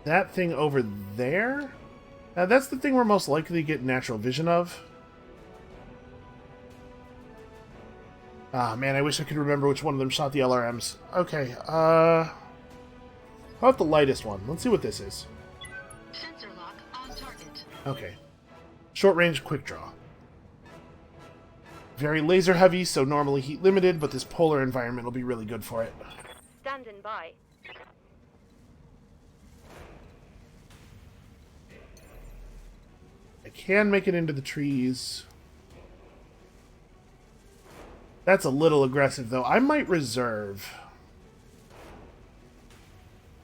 that thing over there. Now that's the thing we're most likely to get natural vision of. Ah, man, I wish I could remember which one of them shot the LRMs. Okay, how about the lightest one? Let's see what this is. Sensor lock on target. Okay. Short range quick draw. Very laser heavy, so normally heat limited, but this polar environment will be really good for it. Standing by. I can make it into the trees. That's a little aggressive, though. I might reserve.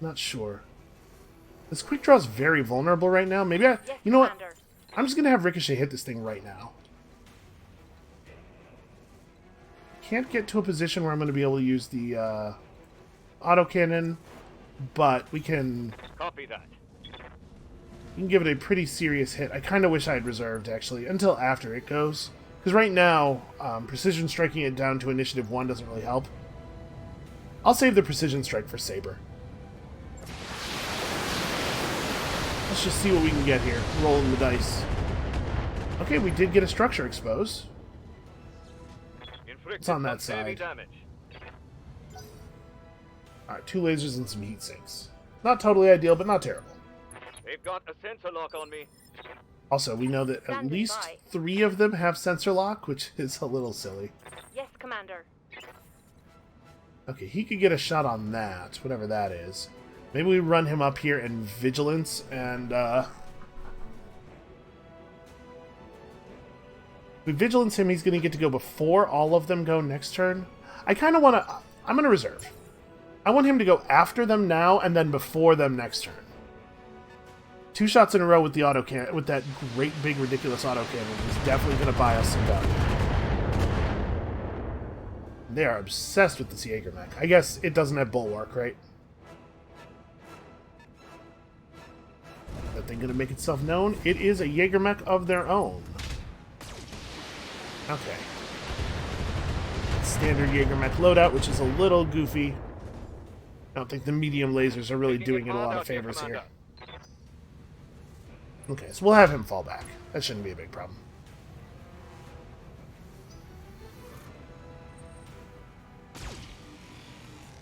Not sure. This quick draw is very vulnerable right now. Maybe I... Yes, You know what? Commander. I'm just going to have Ricochet hit this thing right now. Can't get to a position where I'm going to be able to use the autocannon, but we can... Copy that. You can give it a pretty serious hit. I kind of wish I had reserved, actually, until after it goes. Because right now, precision striking it down to initiative 1 doesn't really help. I'll save the precision strike for Saber. Let's just see what we can get here. Rolling the dice. Okay, we did get a structure exposed. Inflicted It's on that some heavy side. damage. Alright, 2 lasers and some heat sinks. Not totally ideal, but not terrible. They've got a sensor lock on me. Also, we know that at Standing least by. 3 of them have sensor lock, which is a little silly. Yes, Commander. Okay, he could get a shot on that, whatever that is. Maybe we run him up here in Vigilance, and, if we Vigilance him, he's going to get to go before all of them go next turn. I kind of want to... I'm going to reserve. I want him to go after them now and then before them next turn. 2 shots in a row with the autocannon, with that great big ridiculous autocannon is definitely going to buy us some value. They are obsessed with this Jaeger mech. I guess it doesn't have bulwark, right? That thing going to make itself known? It is a Jaeger mech of their own. Okay. Standard Jaeger mech loadout, which is a little goofy. I don't think the medium lasers are really doing it a lot of favors here. Okay, so we'll have him fall back. That shouldn't be a big problem.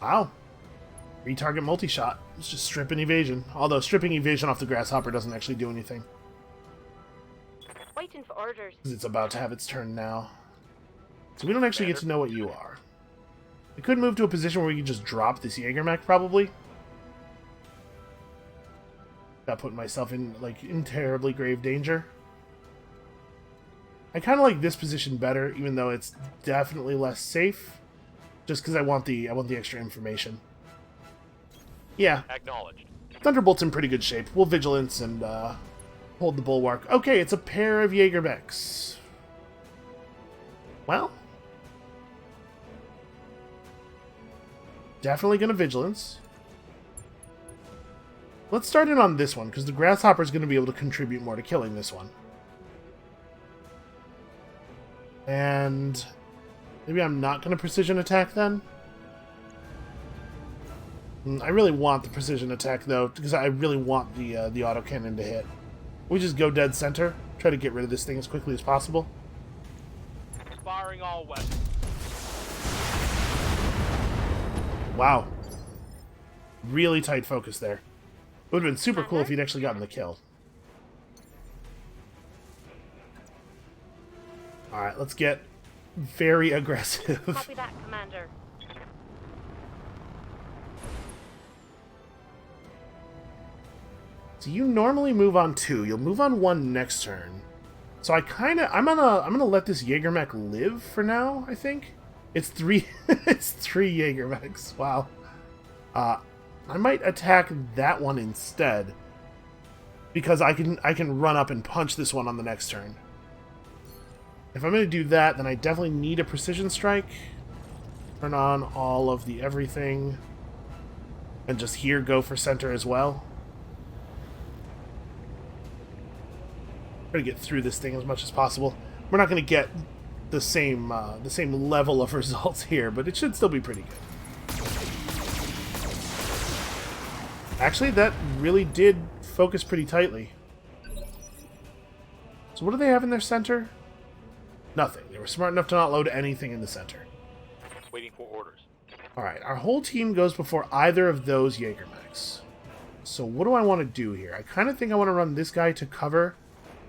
Wow. Retarget multi-shot. It's just stripping evasion. Although stripping evasion off the Grasshopper doesn't actually do anything. Waiting for orders. Because it's about to have its turn now. So we don't actually get to know what you are. We could move to a position where we can just drop this Jaeger mech, probably. Not putting myself in, like, in terribly grave danger. I kind of like this position better, even though it's definitely less safe. Just because I want the extra information. Yeah. Acknowledged. Thunderbolt's in pretty good shape. We'll Vigilance and hold the Bulwark. Okay, it's a pair of Jaeger mechs. Well. Definitely going to Vigilance. Let's start in on this one, because the Grasshopper is going to be able to contribute more to killing this one. And maybe I'm not going to precision attack then? I really want the precision attack, though, because I really want the autocannon to hit. We just go dead center, try to get rid of this thing as quickly as possible. Firing all weapons. Wow. Really tight focus there. It would have been super cool if he'd actually gotten the kill. Alright, let's get very aggressive. Copy that, Commander. So you normally move on 2. You'll move on 1 next turn. So I'm gonna let this Jaeger mech live for now, I think. It's 3 it's 3 Jaeger mechs. Wow. I might attack that one instead, because I can run up and punch this one on the next turn. If I'm going to do that, then I definitely need a precision strike. Turn on all of the everything, and just here go for center as well. Try to get through this thing as much as possible. We're not going to get the same level of results here, but it should still be pretty good. Actually, that really did focus pretty tightly. So what do they have in their center? Nothing. They were smart enough to not load anything in the center. Waiting for orders. Alright, our whole team goes before either of those Jaeger mechs. So what do I want to do here? I kind of think I want to run this guy to cover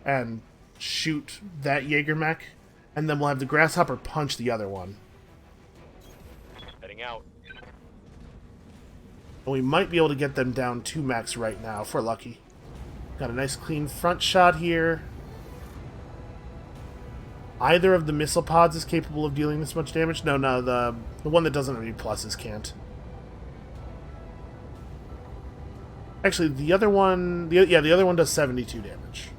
and shoot that Jaeger mech, and then we'll have the Grasshopper punch the other one. Heading out. And we might be able to get them down 2 mechs right now, if we're lucky. Got a nice clean front shot here. Either of the missile pods is capable of dealing this much damage. No, the one that doesn't have any pluses can't. Actually, the other one... the other one does 72 damage.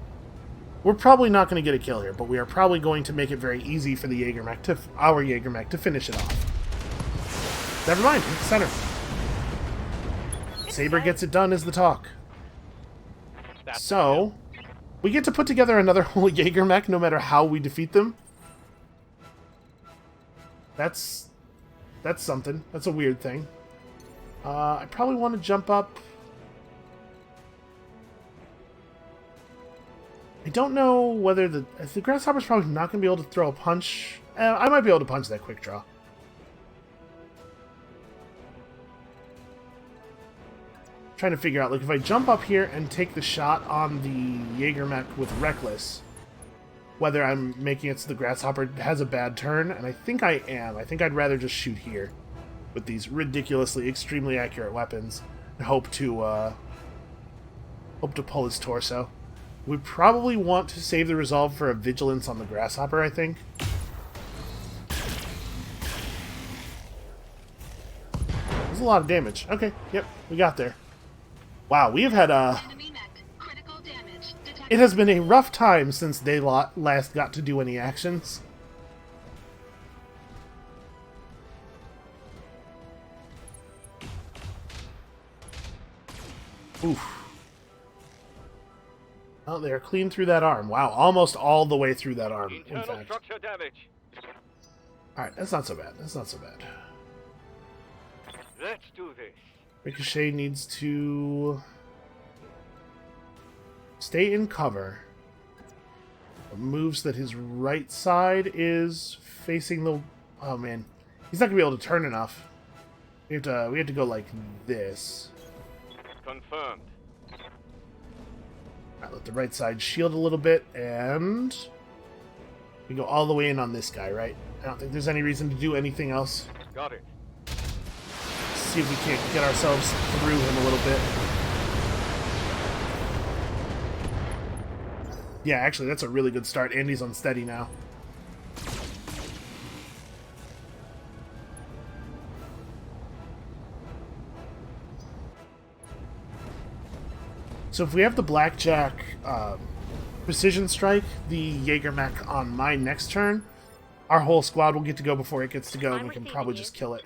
We're probably not going to get a kill here, but we are probably going to make it very easy for the Jaeger mech our Jaeger mech to finish it off. Never mind, hit the center. Saber gets it done is the talk. So, we get to put together another whole Jaeger mech no matter how we defeat them. That's something. That's a weird thing. I probably want to jump up. I don't know whether the Grasshopper's probably not going to be able to throw a punch. I might be able to punch that quick draw. Trying to figure out, like, if I jump up here and take the shot on the Jaeger mech with Reckless, whether I'm making it so the Grasshopper has a bad turn, and I think I am. I think I'd rather just shoot here with these ridiculously, extremely accurate weapons and hope to pull his torso. We probably want to save the resolve for a Vigilance on the Grasshopper, I think. That's a lot of damage. Okay, yep, we got there. Wow, we have had Enemy mech. Critical damage detected. it has been a rough time since they last got to do any actions. Oof. Oh, they're clean through that arm. Wow, almost all the way through that arm, in Internal fact. structure damage. Alright, that's not so bad. That's not so bad. Let's do this. Ricochet needs to stay in cover. Moves that his right side is facing the... Oh, man. He's not going to be able to turn enough. We have to go like this. Confirmed. Alright, let the right side shield a little bit, and... we go all the way in on this guy, right? I don't think there's any reason to do anything else. Got it. See if we can't get ourselves through him a little bit. Yeah, actually, that's a really good start. Andy's unsteady now. So if we have the Blackjack Precision Strike, the Jaeger mech on my next turn, our whole squad will get to go before it gets to go, and we can probably just kill it.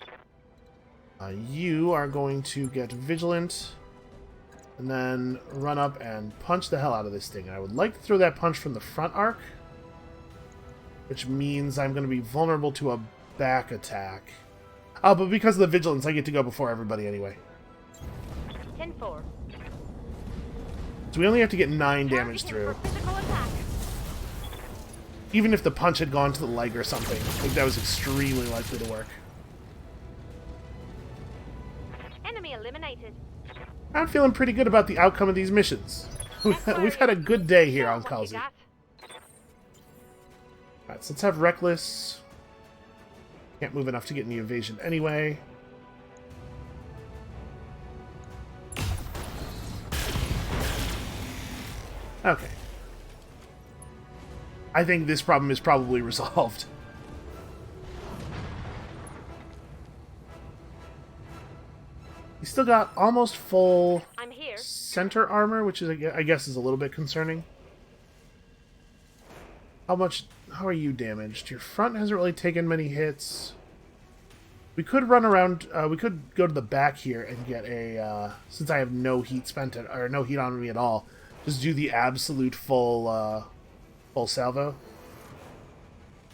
You are going to get Vigilant, and then run up and punch the hell out of this thing. I would like to throw that punch from the front arc, which means I'm going to be vulnerable to a back attack. Oh, but because of the Vigilance, I get to go before everybody anyway. 10-4. So we only have to get 9 damage through. Even if the punch had gone to the leg or something, I think that was extremely likely to work. Enemy eliminated. I'm feeling pretty good about the outcome of these missions. We've had a good day here on Kalzi. Alright, so let's have Reckless. Can't move enough to get any evasion anyway. Okay. I think this problem is probably resolved. He's still got almost full I'm here. center armor, which is, I guess, is a little bit concerning. How are you damaged? Your front hasn't really taken many hits. We could run around, we could go to the back here and get a, since I have no heat spent, or no heat on me at all, just do the absolute full salvo.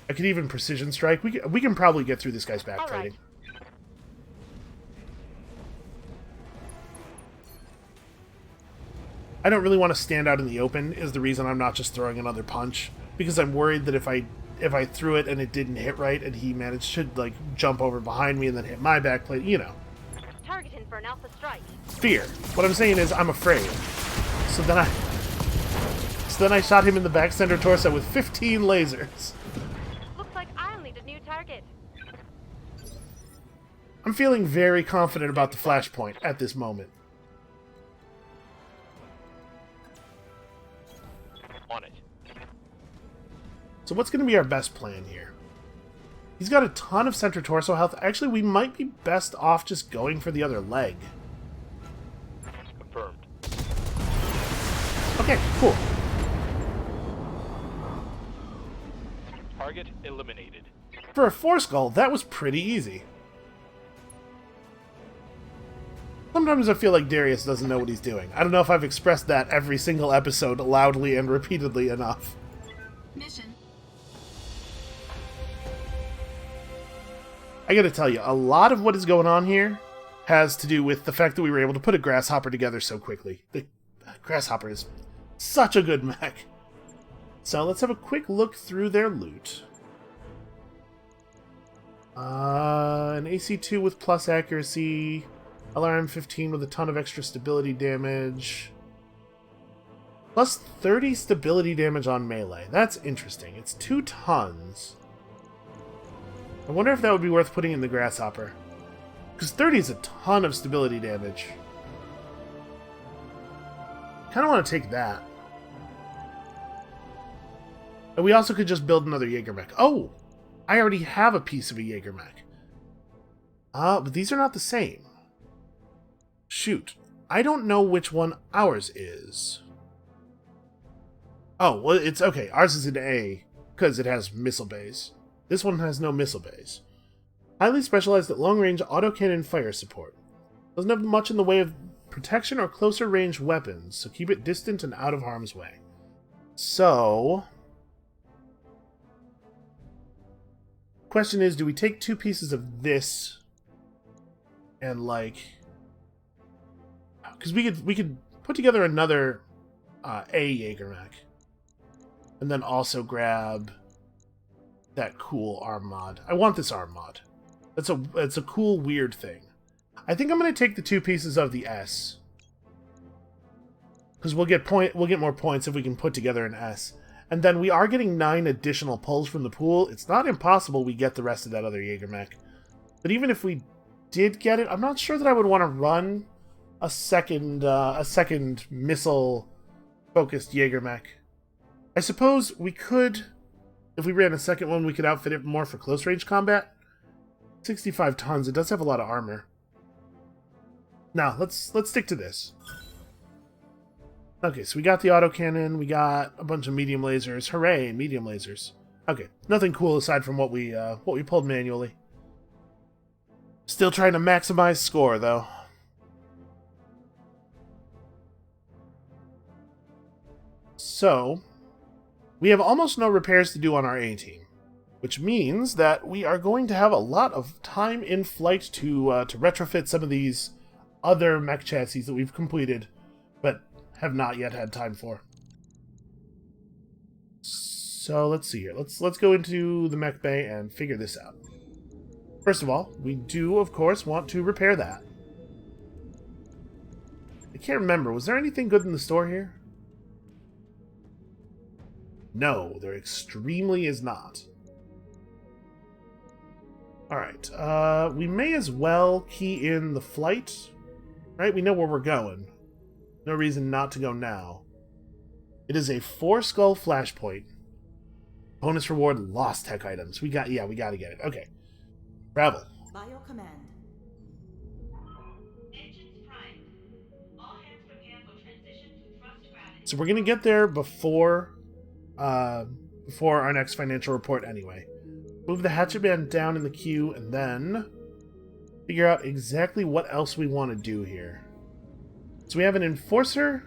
I could even precision strike. We can probably get through this guy's back fighting. I don't really want to stand out in the open is the reason I'm not just throwing another punch, because I'm worried that if I threw it and it didn't hit right and he managed to like jump over behind me and then hit my back plate, you know. Targeting for an alpha strike. Fear. What I'm saying is I'm afraid. So then I shot him in the back center torso with 15 lasers. Looks like I'll need a new target. I'm feeling very confident about the Flashpoint at this moment. On it. So what's going to be our best plan here? He's got a ton of center torso health. Actually, we might be best off just going for the other leg. Confirmed. Okay, cool. Target eliminated. For a 4-skull, that was pretty easy. Sometimes I feel like Darius doesn't know what he's doing. I don't know if I've expressed that every single episode loudly and repeatedly enough. Mission. I gotta tell you, a lot of what is going on here has to do with the fact that we were able to put a Grasshopper together so quickly. The Grasshopper is such a good mech. So let's have a quick look through their loot. An AC2 with plus accuracy, LRM-15 with a ton of extra stability damage, plus 30 stability damage on melee. That's interesting. It's 2 tons. I wonder if that would be worth putting in the Grasshopper. Because 30 is a ton of stability damage. Kind of want to take that. And we also could just build another Jaeger mech. Oh! I already have a piece of a Jaeger mech. But these are not the same. Shoot. I don't know which one ours is. Oh, well, it's okay. Ours is an A, because it has missile bays. This one has no missile bays. Highly specialized at long-range autocannon fire support. Doesn't have much in the way of protection or closer range weapons, so keep it distant and out of harm's way. So... question is, do we take 2 pieces of this and, like... because we could put together another A Jägermech. And then also grab that cool arm mod. I want this arm mod. It's a cool, weird thing. I think I'm going to take the 2 pieces of the S. Because we'll get more points if we can put together an S. And then we are getting 9 additional pulls from the pool. It's not impossible we get the rest of that other Jägermech. But even if we did get it, I'm not sure that I would want to run a second missile-focused Jägermech. I suppose we could, if we ran a second one, we could outfit it more for close-range combat. 65 tons, it does have a lot of armor. Now, let's stick to this. Okay, so we got the autocannon, we got a bunch of medium lasers. Hooray, medium lasers. Okay, nothing cool aside from what we pulled manually. Still trying to maximize score, though. So, we have almost no repairs to do on our A team, which means that we are going to have a lot of time in flight to retrofit some of these other mech chassis that we've completed, but have not yet had time for. So let's see here. Let's go into the mech bay and figure this out. First of all, we do, of course, want to repair that. I can't remember. Was there anything good in the store here? No, there extremely is not. Alright, we may as well key in the flight. Right, we know where we're going. No reason not to go now. It is a 4-skull Flashpoint. Bonus reward, lost tech items. We gotta get it. Okay. Travel. Bio command. Engines primed. All hands prepare for transition to thrust gravity. So we're gonna get there before our next financial report anyway. Move the hatchet band down in the queue and then figure out exactly what else we want to do here. So we have an Enforcer,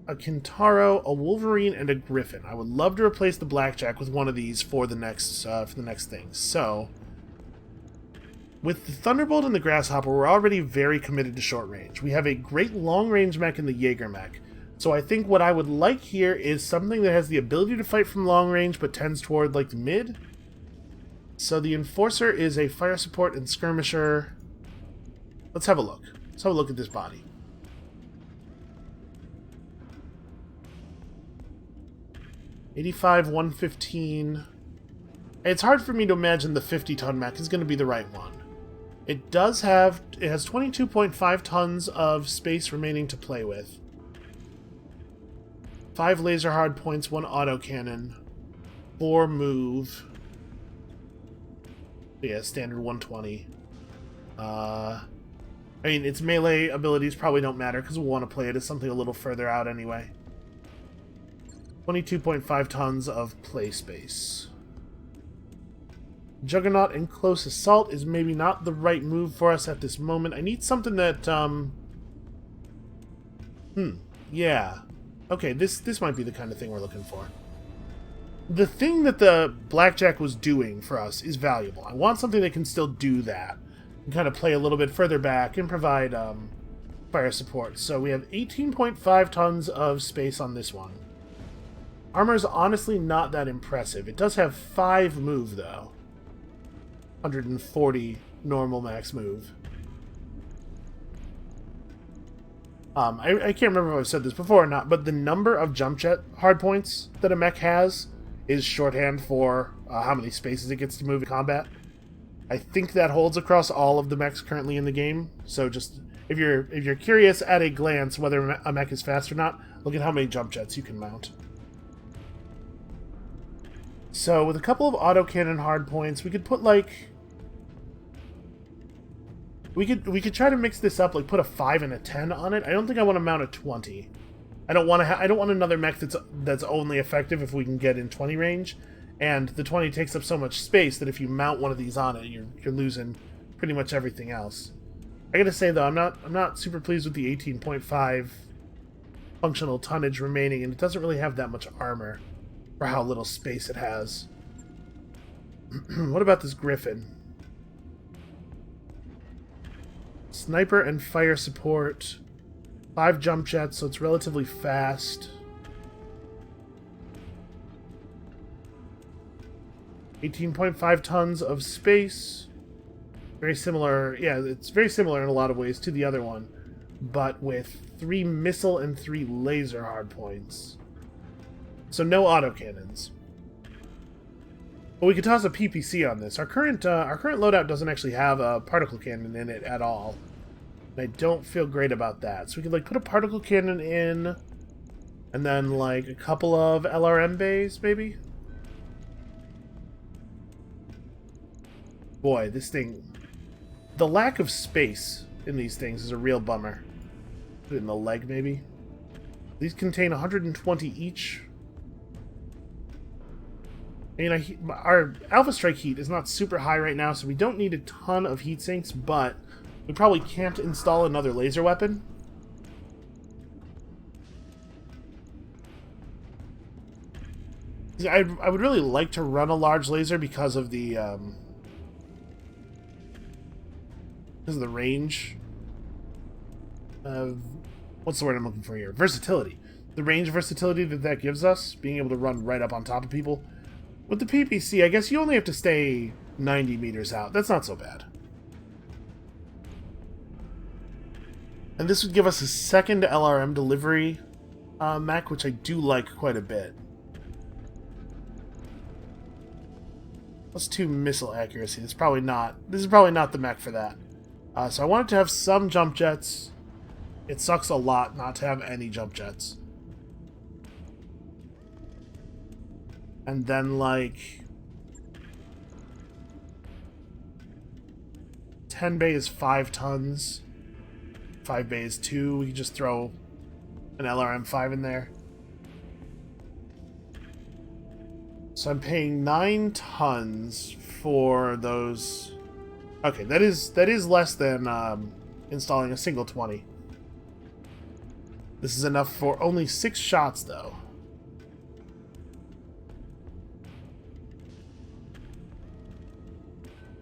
a Kintaro, a Wolverine, and a Griffin. I would love to replace the Blackjack with one of these for the next thing. So, with the Thunderbolt and the Grasshopper, we're already very committed to short range. We have a great long range mech in the Jägermech. So I think what I would like here is something that has the ability to fight from long range, but tends toward like the mid. So the Enforcer is a fire support and skirmisher. Let's have a look. Let's have a look at this body. $85, $115. It's hard for me to imagine the 50-ton mech is going to be the right one. It has 22.5 tons of space remaining to play with. 5 laser hard points, 1 autocannon, 4 move. Yeah, standard 120. I mean, its melee abilities probably don't matter because we'll want to play it as something a little further out anyway. 22.5 tons of play space. Juggernaut in close assault is maybe not the right move for us at this moment. I need something that, yeah. Okay, this might be the kind of thing we're looking for. The thing that the Blackjack was doing for us is valuable. I want something that can still do that. And kind of play a little bit further back and provide fire support. So we have 18.5 tons of space on this one. Armor is honestly not that impressive. It does have 5 move, though. 140 normal max move. I can't remember if I've said this before or not, but the number of jump jet hardpoints that a mech has is shorthand for how many spaces it gets to move in combat. I think that holds across all of the mechs currently in the game. So just if you're curious at a glance whether a mech is fast or not, look at how many jump jets you can mount. So with a couple of autocannon hardpoints, we could put like We could try to mix this up, like put a 5 and a 10 on it. I don't think I want to mount a 20. I don't want another mech that's only effective if we can get in 20 range. And the 20 takes up so much space that if you mount one of these on it, you're losing pretty much everything else. I gotta say though, I'm not super pleased with the 18.5 functional tonnage remaining, and it doesn't really have that much armor for how little space it has. What about this Griffin? Sniper and fire support. 5 jump jets, so it's relatively fast. 18.5 tons of space. Very similar, yeah, it's very similar in a lot of ways to the other one, but with 3 missile and 3 laser hardpoints. So no autocannons. But we could toss a PPC on this. Our current loadout doesn't actually have a particle cannon in it at all. And I don't feel great about that. So we could like put a particle cannon in, and then like a couple of LRM bays, maybe? Boy, this thing... The lack of space in these things is a real bummer. Put it in the leg, maybe? These contain 120 each. I mean, our Alpha Strike heat is not super high right now, so we don't need a ton of heat sinks, but we probably can't install another laser weapon. I would really like to run a large laser because of the range. What's the word I'm looking for here? Versatility. The range versatility that gives us, being able to run right up on top of people. With the PPC, I guess you only have to stay 90 meters out. That's not so bad. And this would give us a second LRM delivery mech, which I do like quite a bit. Plus 2 missile accuracy. This is probably not the mech for that. So I wanted to have some jump jets. It sucks a lot not to have any jump jets. And then, like... 10 bay is 5 tons. 5 bay is 2. We can just throw an LRM-5 in there. So I'm paying 9 tons for those... Okay, that is less than installing a single 20. This is enough for only 6 shots, though.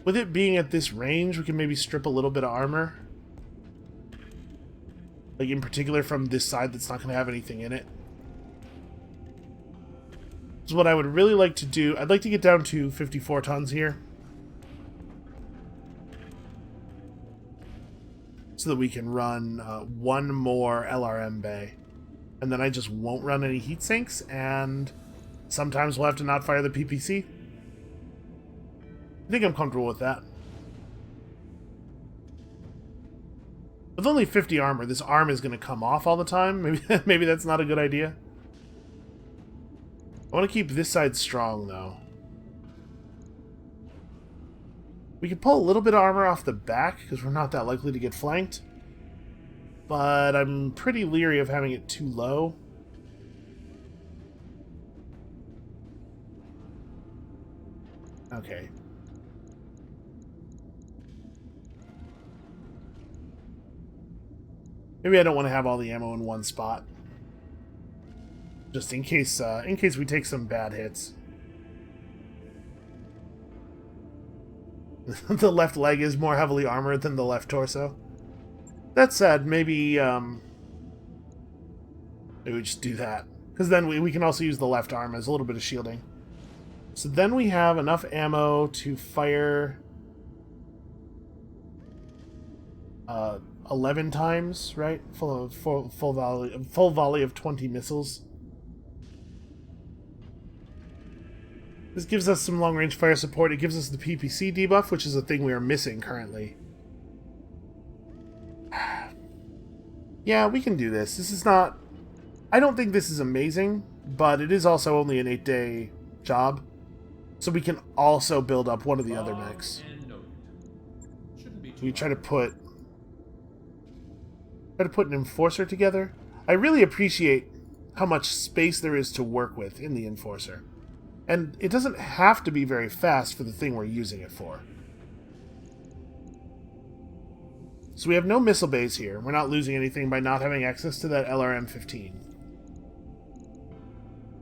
With it being at this range, we can maybe strip a little bit of armor. Like, in particular from this side that's not going to have anything in it. So what I would really like to do, I'd like to get down to 54 tons here. So that we can run 1 more LRM bay. And then I just won't run any heat sinks, and sometimes we'll have to not fire the PPC. I think I'm comfortable with that. With only 50 armor, this arm is going to come off all the time. Maybe that's not a good idea. I want to keep this side strong, though. We can pull a little bit of armor off the back, because we're not that likely to get flanked. But I'm pretty leery of having it too low. Okay. Maybe I don't want to have all the ammo in one spot. Just in case we take some bad hits. The left leg is more heavily armored than the left torso. That said, maybe we just do that. Because then we can also use the left arm as a little bit of shielding. So then we have enough ammo to fire 11 times, right? Full volley of 20 missiles. This gives us some long-range fire support. It gives us the PPC debuff, which is a thing we are missing currently. Yeah, we can do this. This is not... I don't think this is amazing, but it is also only an 8-day job. So we can also build up one of the other mechs. We try to put Try to put an enforcer together. I really appreciate how much space there is to work with in the enforcer. And it doesn't have to be very fast for the thing we're using it for. So we have no missile bays here. We're not losing anything by not having access to that LRM-15.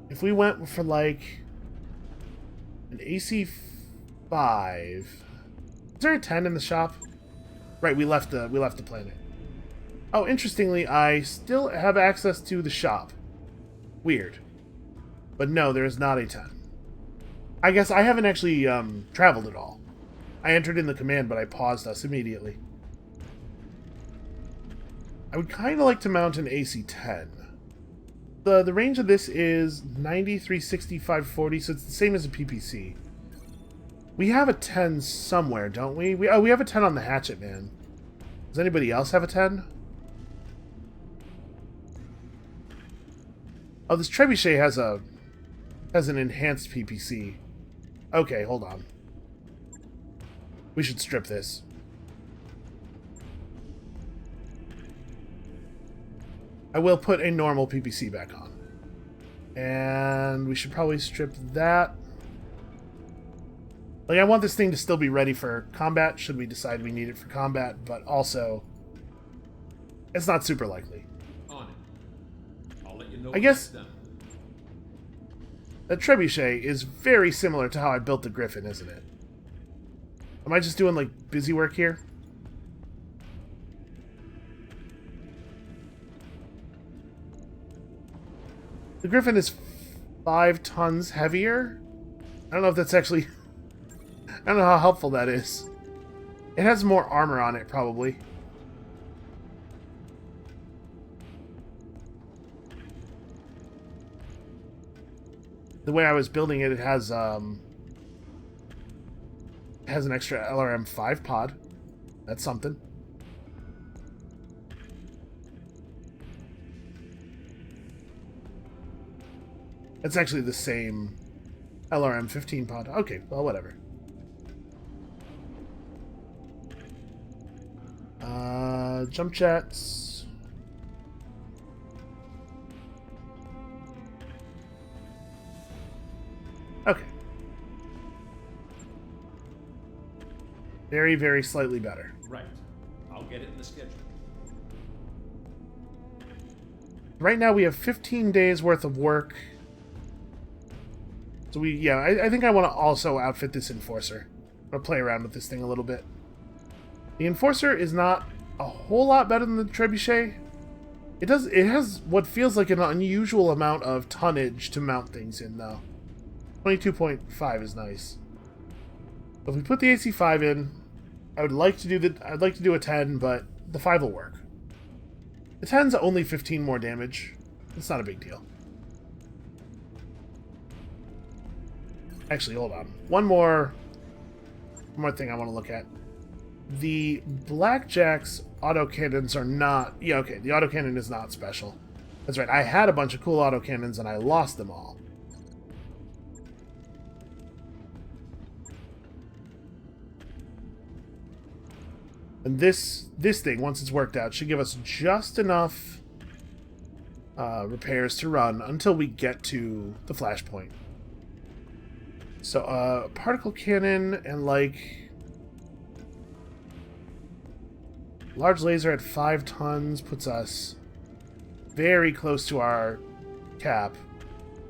If we went for like an AC-5... Is there a 10 in the shop? Right, we left the planet. Oh, interestingly, I still have access to the shop. Weird. But no, there is not a 10. I guess I haven't actually traveled at all. I entered in the command, but I paused us immediately. I would kind of like to mount an AC-10. The range of this is 90, 360, 540, so it's the same as a PPC. We have a 10 somewhere, don't we? We have a 10 on the Hatchet Man. Does anybody else have a 10? Oh, this Trebuchet has an enhanced PPC. Okay, hold on. We should strip this. I will put a normal PPC back on. And we should probably strip that. Like, I want this thing to still be ready for combat, should we decide we need it for combat, but also, it's not super likely. On it. I'll let you know I when guess it's done. that Trebuchet is very similar to how I built the Griffin, isn't it? Am I just doing, like, busy work here? The Griffin is 5 tons heavier? I don't know if that's actually... I don't know how helpful that is. It has more armor on it, probably. The way I was building it, it has an extra LRM-5 pod. That's something. It's actually the same LRM-15 pod. Okay, well, whatever. Jump jets. Okay. Very, very slightly better. Right. I'll get it in the schedule. Right now we have 15 days worth of work. So I think I want to also outfit this Enforcer. I'm going to play around with this thing a little bit. The Enforcer is not a whole lot better than the Trebuchet. It has what feels like an unusual amount of tonnage to mount things in, though. 22.5 is nice. If we put the AC-5 in, I'd like to do a 10, but the 5 will work. The 10's only 15 more damage. It's not a big deal. Actually, hold on. One more thing I want to look at. The Blackjack's autocannons are not... Yeah, okay, the autocannon is not special. That's right, I had a bunch of cool autocannons and I lost them all. And this thing, once it's worked out, should give us just enough repairs to run until we get to the Flashpoint. So, particle cannon and, like... large laser at 5 tons puts us very close to our cap.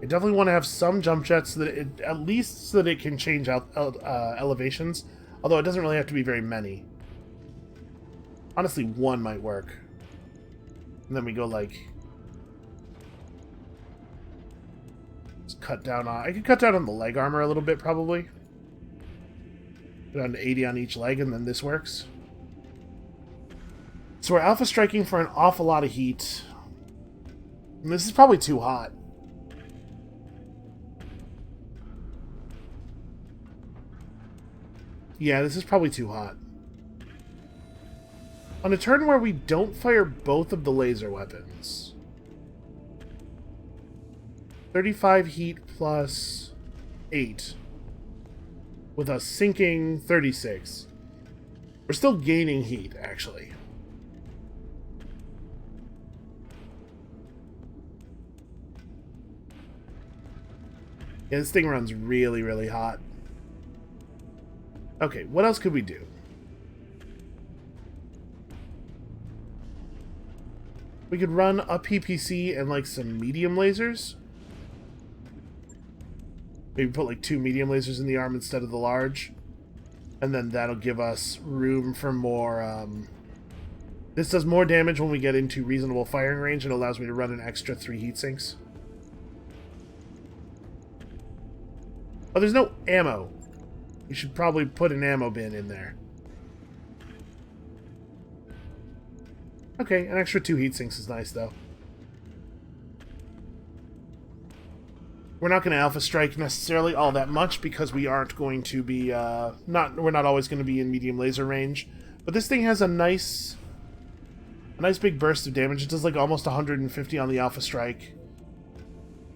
I definitely want to have some jump jets so that it, at least so that it can change out elevations. Although it doesn't really have to be very many. Honestly, 1 might work. And then we go like... let's cut down on... I could cut down on the leg armor a little bit, probably. Go down to 80 on each leg, and then this works. So we're alpha striking for an awful lot of heat. And this is probably too hot. Yeah, this is probably too hot. On a turn where we don't fire both of the laser weapons. 35 heat plus 8. With a sinking 36. We're still gaining heat, actually. Yeah, this thing runs really, really hot. Okay, what else could we do? We could run a PPC and like some medium lasers. Maybe put like 2 medium lasers in the arm instead of the large. And then that'll give us room for more... This does more damage when we get into reasonable firing range and allows me to run an extra 3 heat sinks. Oh, there's no ammo. You should probably put an ammo bin in there. Okay, an extra 2 heat sinks is nice, though. We're not going to alpha strike necessarily all that much because we aren't going to be we're not always going to be in medium laser range. But this thing has a nice big burst of damage. It does like almost 150 on the alpha strike.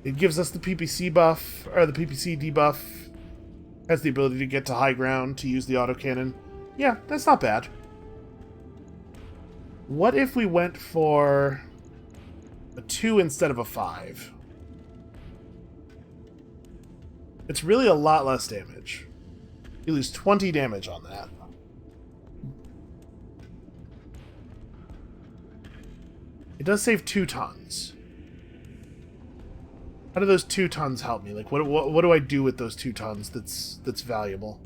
It gives us the PPC buff, or the PPC debuff. Has the ability to get to high ground to use the autocannon. Yeah, that's not bad. What if we went for a 2 instead of a 5? It's really a lot less damage. You lose 20 damage on that. It does save 2 tons. How do those 2 tons help me? Like, what do I do with those 2 tons that's valuable?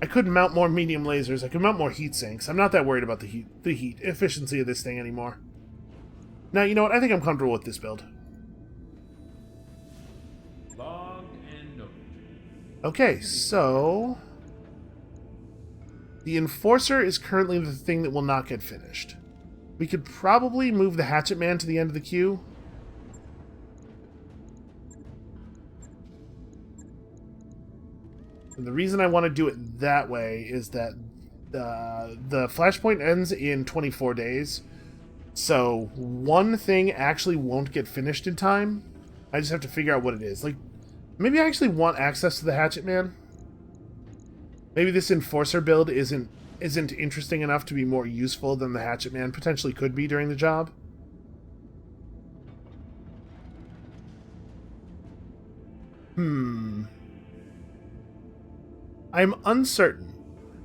I could mount more medium lasers. I could mount more heat sinks. I'm not that worried about the heat efficiency of this thing anymore. Now, you know what? I think I'm comfortable with this build. Log and note. Okay, so... The Enforcer is currently the thing that will not get finished. We could probably move the Hatchet Man to the end of the queue. And the reason I want to do it that way is that the Flashpoint ends in 24 days. So one thing actually won't get finished in time. I just have to figure out what it is. Like, maybe I actually want access to the Hatchet Man. Maybe this Enforcer build isn't interesting enough to be more useful than the Hatchet Man potentially could be during the job. I'm uncertain.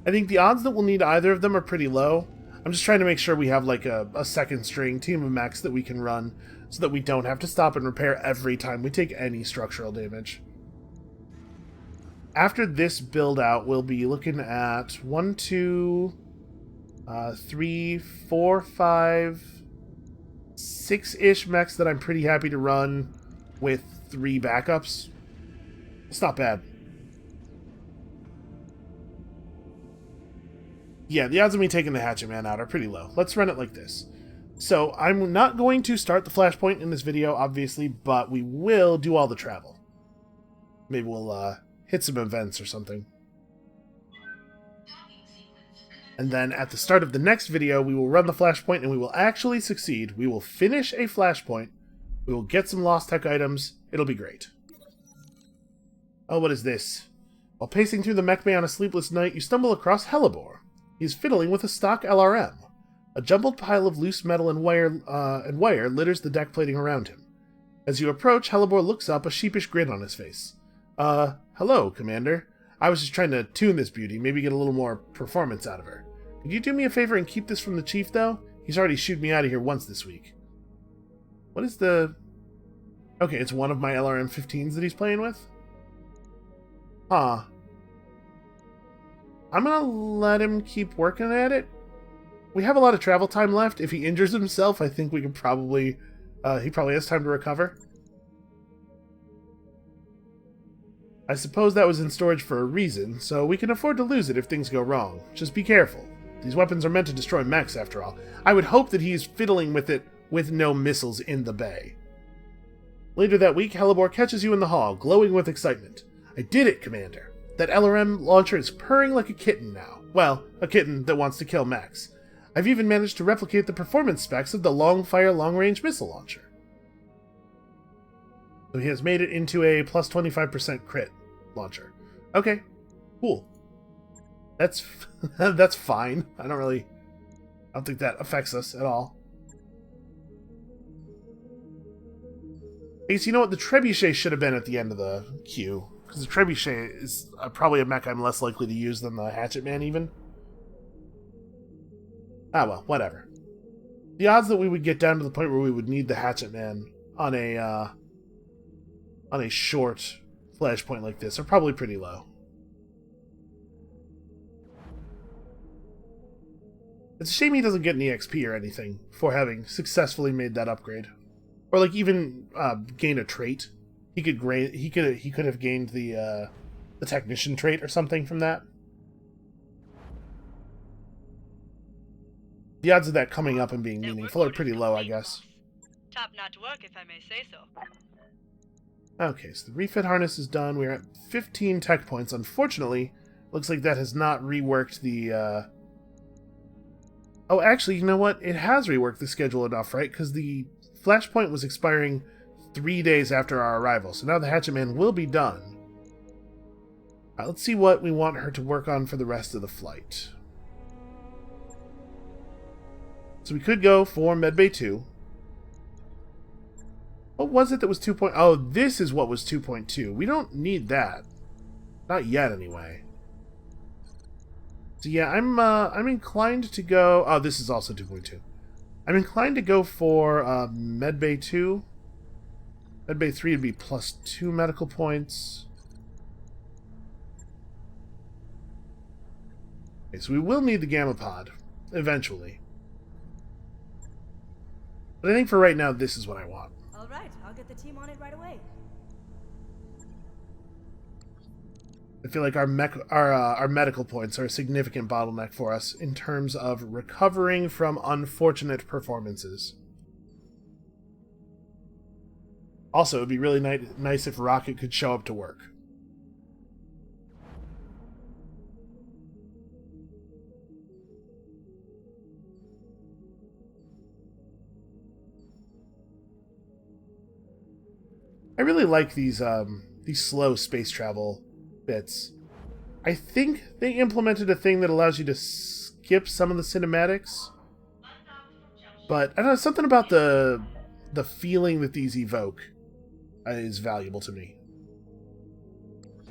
I think the odds that we'll need either of them are pretty low. I'm just trying to make sure we have like a second string team of mechs that we can run so that we don't have to stop and repair every time we take any structural damage. After this build out, we'll be looking at 1, 2, 3, 4, 5, 6-ish mechs that I'm pretty happy to run with 3 backups. It's not bad. Yeah, the odds of me taking the Hatchet Man out are pretty low. Let's run it like this. So, I'm not going to start the Flashpoint in this video, obviously, but we will do all the travel. Maybe we'll hit some events or something. And then at the start of the next video, we will run the Flashpoint and we will actually succeed. We will finish a Flashpoint. We will get some Lost Tech items. It'll be great. Oh, what is this? While pacing through the mech bay on a sleepless night, you stumble across Harebrained. He is fiddling with a stock LRM. A jumbled pile of loose metal and wire litters the deck plating around him. As you approach, Harebrained looks up, a sheepish grin on his face. Hello, Commander. I was just trying to tune this beauty, maybe get a little more performance out of her. Could you do me a favor and keep this from the Chief, though? He's already shooed me out of here once this week. What is the... Okay, it's one of my LRM-15s that he's playing with? Huh. I'm gonna let him keep working at it. We have a lot of travel time left. If he injures himself, I think we could probably... he probably has time to recover. I suppose that was in storage for a reason, so we can afford to lose it if things go wrong. Just be careful. These weapons are meant to destroy mechs, after all. I would hope that he's fiddling with it with no missiles in the bay. Later that week, Harebrained catches you in the hall, glowing with excitement. I did it, Commander. That LRM launcher is purring like a kitten now. Well, a kitten that wants to kill mechs. I've even managed to replicate the performance specs of the long-fire, long-range missile launcher. So he has made it into a plus 25% crit launcher. Okay, cool. That's that's fine. I don't think that affects us at all. I guess you know what? The trebuchet should have been at the end of the queue. Because the trebuchet is probably a mech I'm less likely to use than the hatchet man, even. Ah, well, whatever. The odds that we would get down to the point where we would need the hatchet man on a short flashpoint like this are probably pretty low. It's a shame he doesn't get any XP or anything for having successfully made that upgrade, or like even gain a trait. He could have gained the technician trait or something from that. The odds of that coming up and being meaningful are pretty low, I guess. Top-notch work, if I may say so. Okay, so the refit harness is done. We're at 15 tech points. Unfortunately, looks like that has not reworked the... Oh, actually, you know what? It has reworked the schedule enough, right? Because the flashpoint was expiring 3 days after our arrival. So now the hatchet man will be done. Let's see what we want her to work on for the rest of the flight. So we could go for Medbay 2. What was it that was 2.0? Oh, this is what was 2.2. We don't need that. Not yet, anyway. So yeah, I'm inclined to go... Oh, this is also 2.2. I'm inclined to go for Medbay 2. Medbay 3 would be +2 medical points. Okay, so we will need the Gamma Pod eventually. But I think for right now, this is what I want. All right, I'll get the team on it right away. I feel like our medical points are a significant bottleneck for us in terms of recovering from unfortunate performances. Also, it would be really nice if Rocket could show up to work. I really like these slow space travel bits. I think they implemented a thing that allows you to skip some of the cinematics, but I don't know, something about the feeling that these evoke is valuable to me.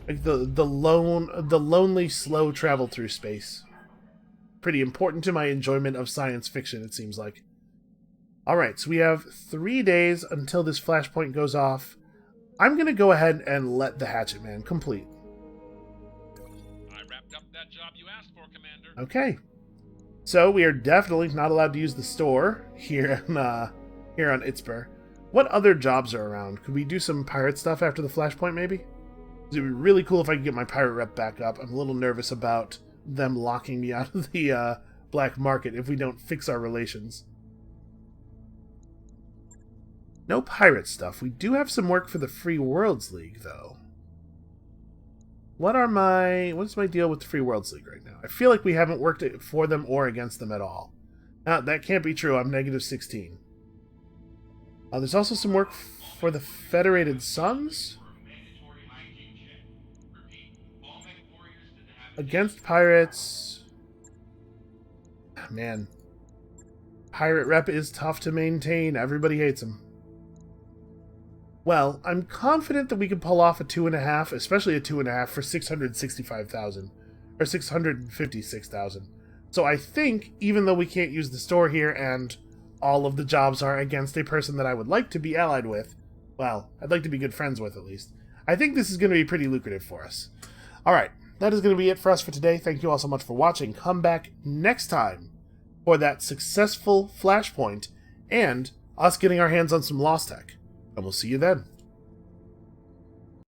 Like the lonely slow travel through space. Pretty important to my enjoyment of science fiction, it seems like. Alright, so we have 3 days until this flashpoint goes off. I'm going to go ahead and let the hatchet man complete. I wrapped up that job you asked for, Commander. Okay. So we are definitely not allowed to use the store here on Itzper. What other jobs are around? Could we do some pirate stuff after the flashpoint, maybe? It would be really cool if I could get my pirate rep back up. I'm a little nervous about them locking me out of the black market if we don't fix our relations. No pirate stuff. We do have some work for the Free Worlds League, though. What is my deal with the Free Worlds League right now? I feel like we haven't worked it for them or against them at all. That can't be true. I'm -16. There's also some work for the Federated Suns. Against pirates. Man. Pirate rep is tough to maintain. Everybody hates him. Well, I'm confident that we can pull off a 2.5, especially a 2.5 for 665,000 or 656,000. So I think, even though we can't use the store here and all of the jobs are against a person that I would like to be allied with, well, I'd like to be good friends with at least, I think this is going to be pretty lucrative for us. Alright, that is going to be it for us for today. Thank you all so much for watching. Come back next time for that successful flashpoint and us getting our hands on some Lost Tech. And we'll see you then.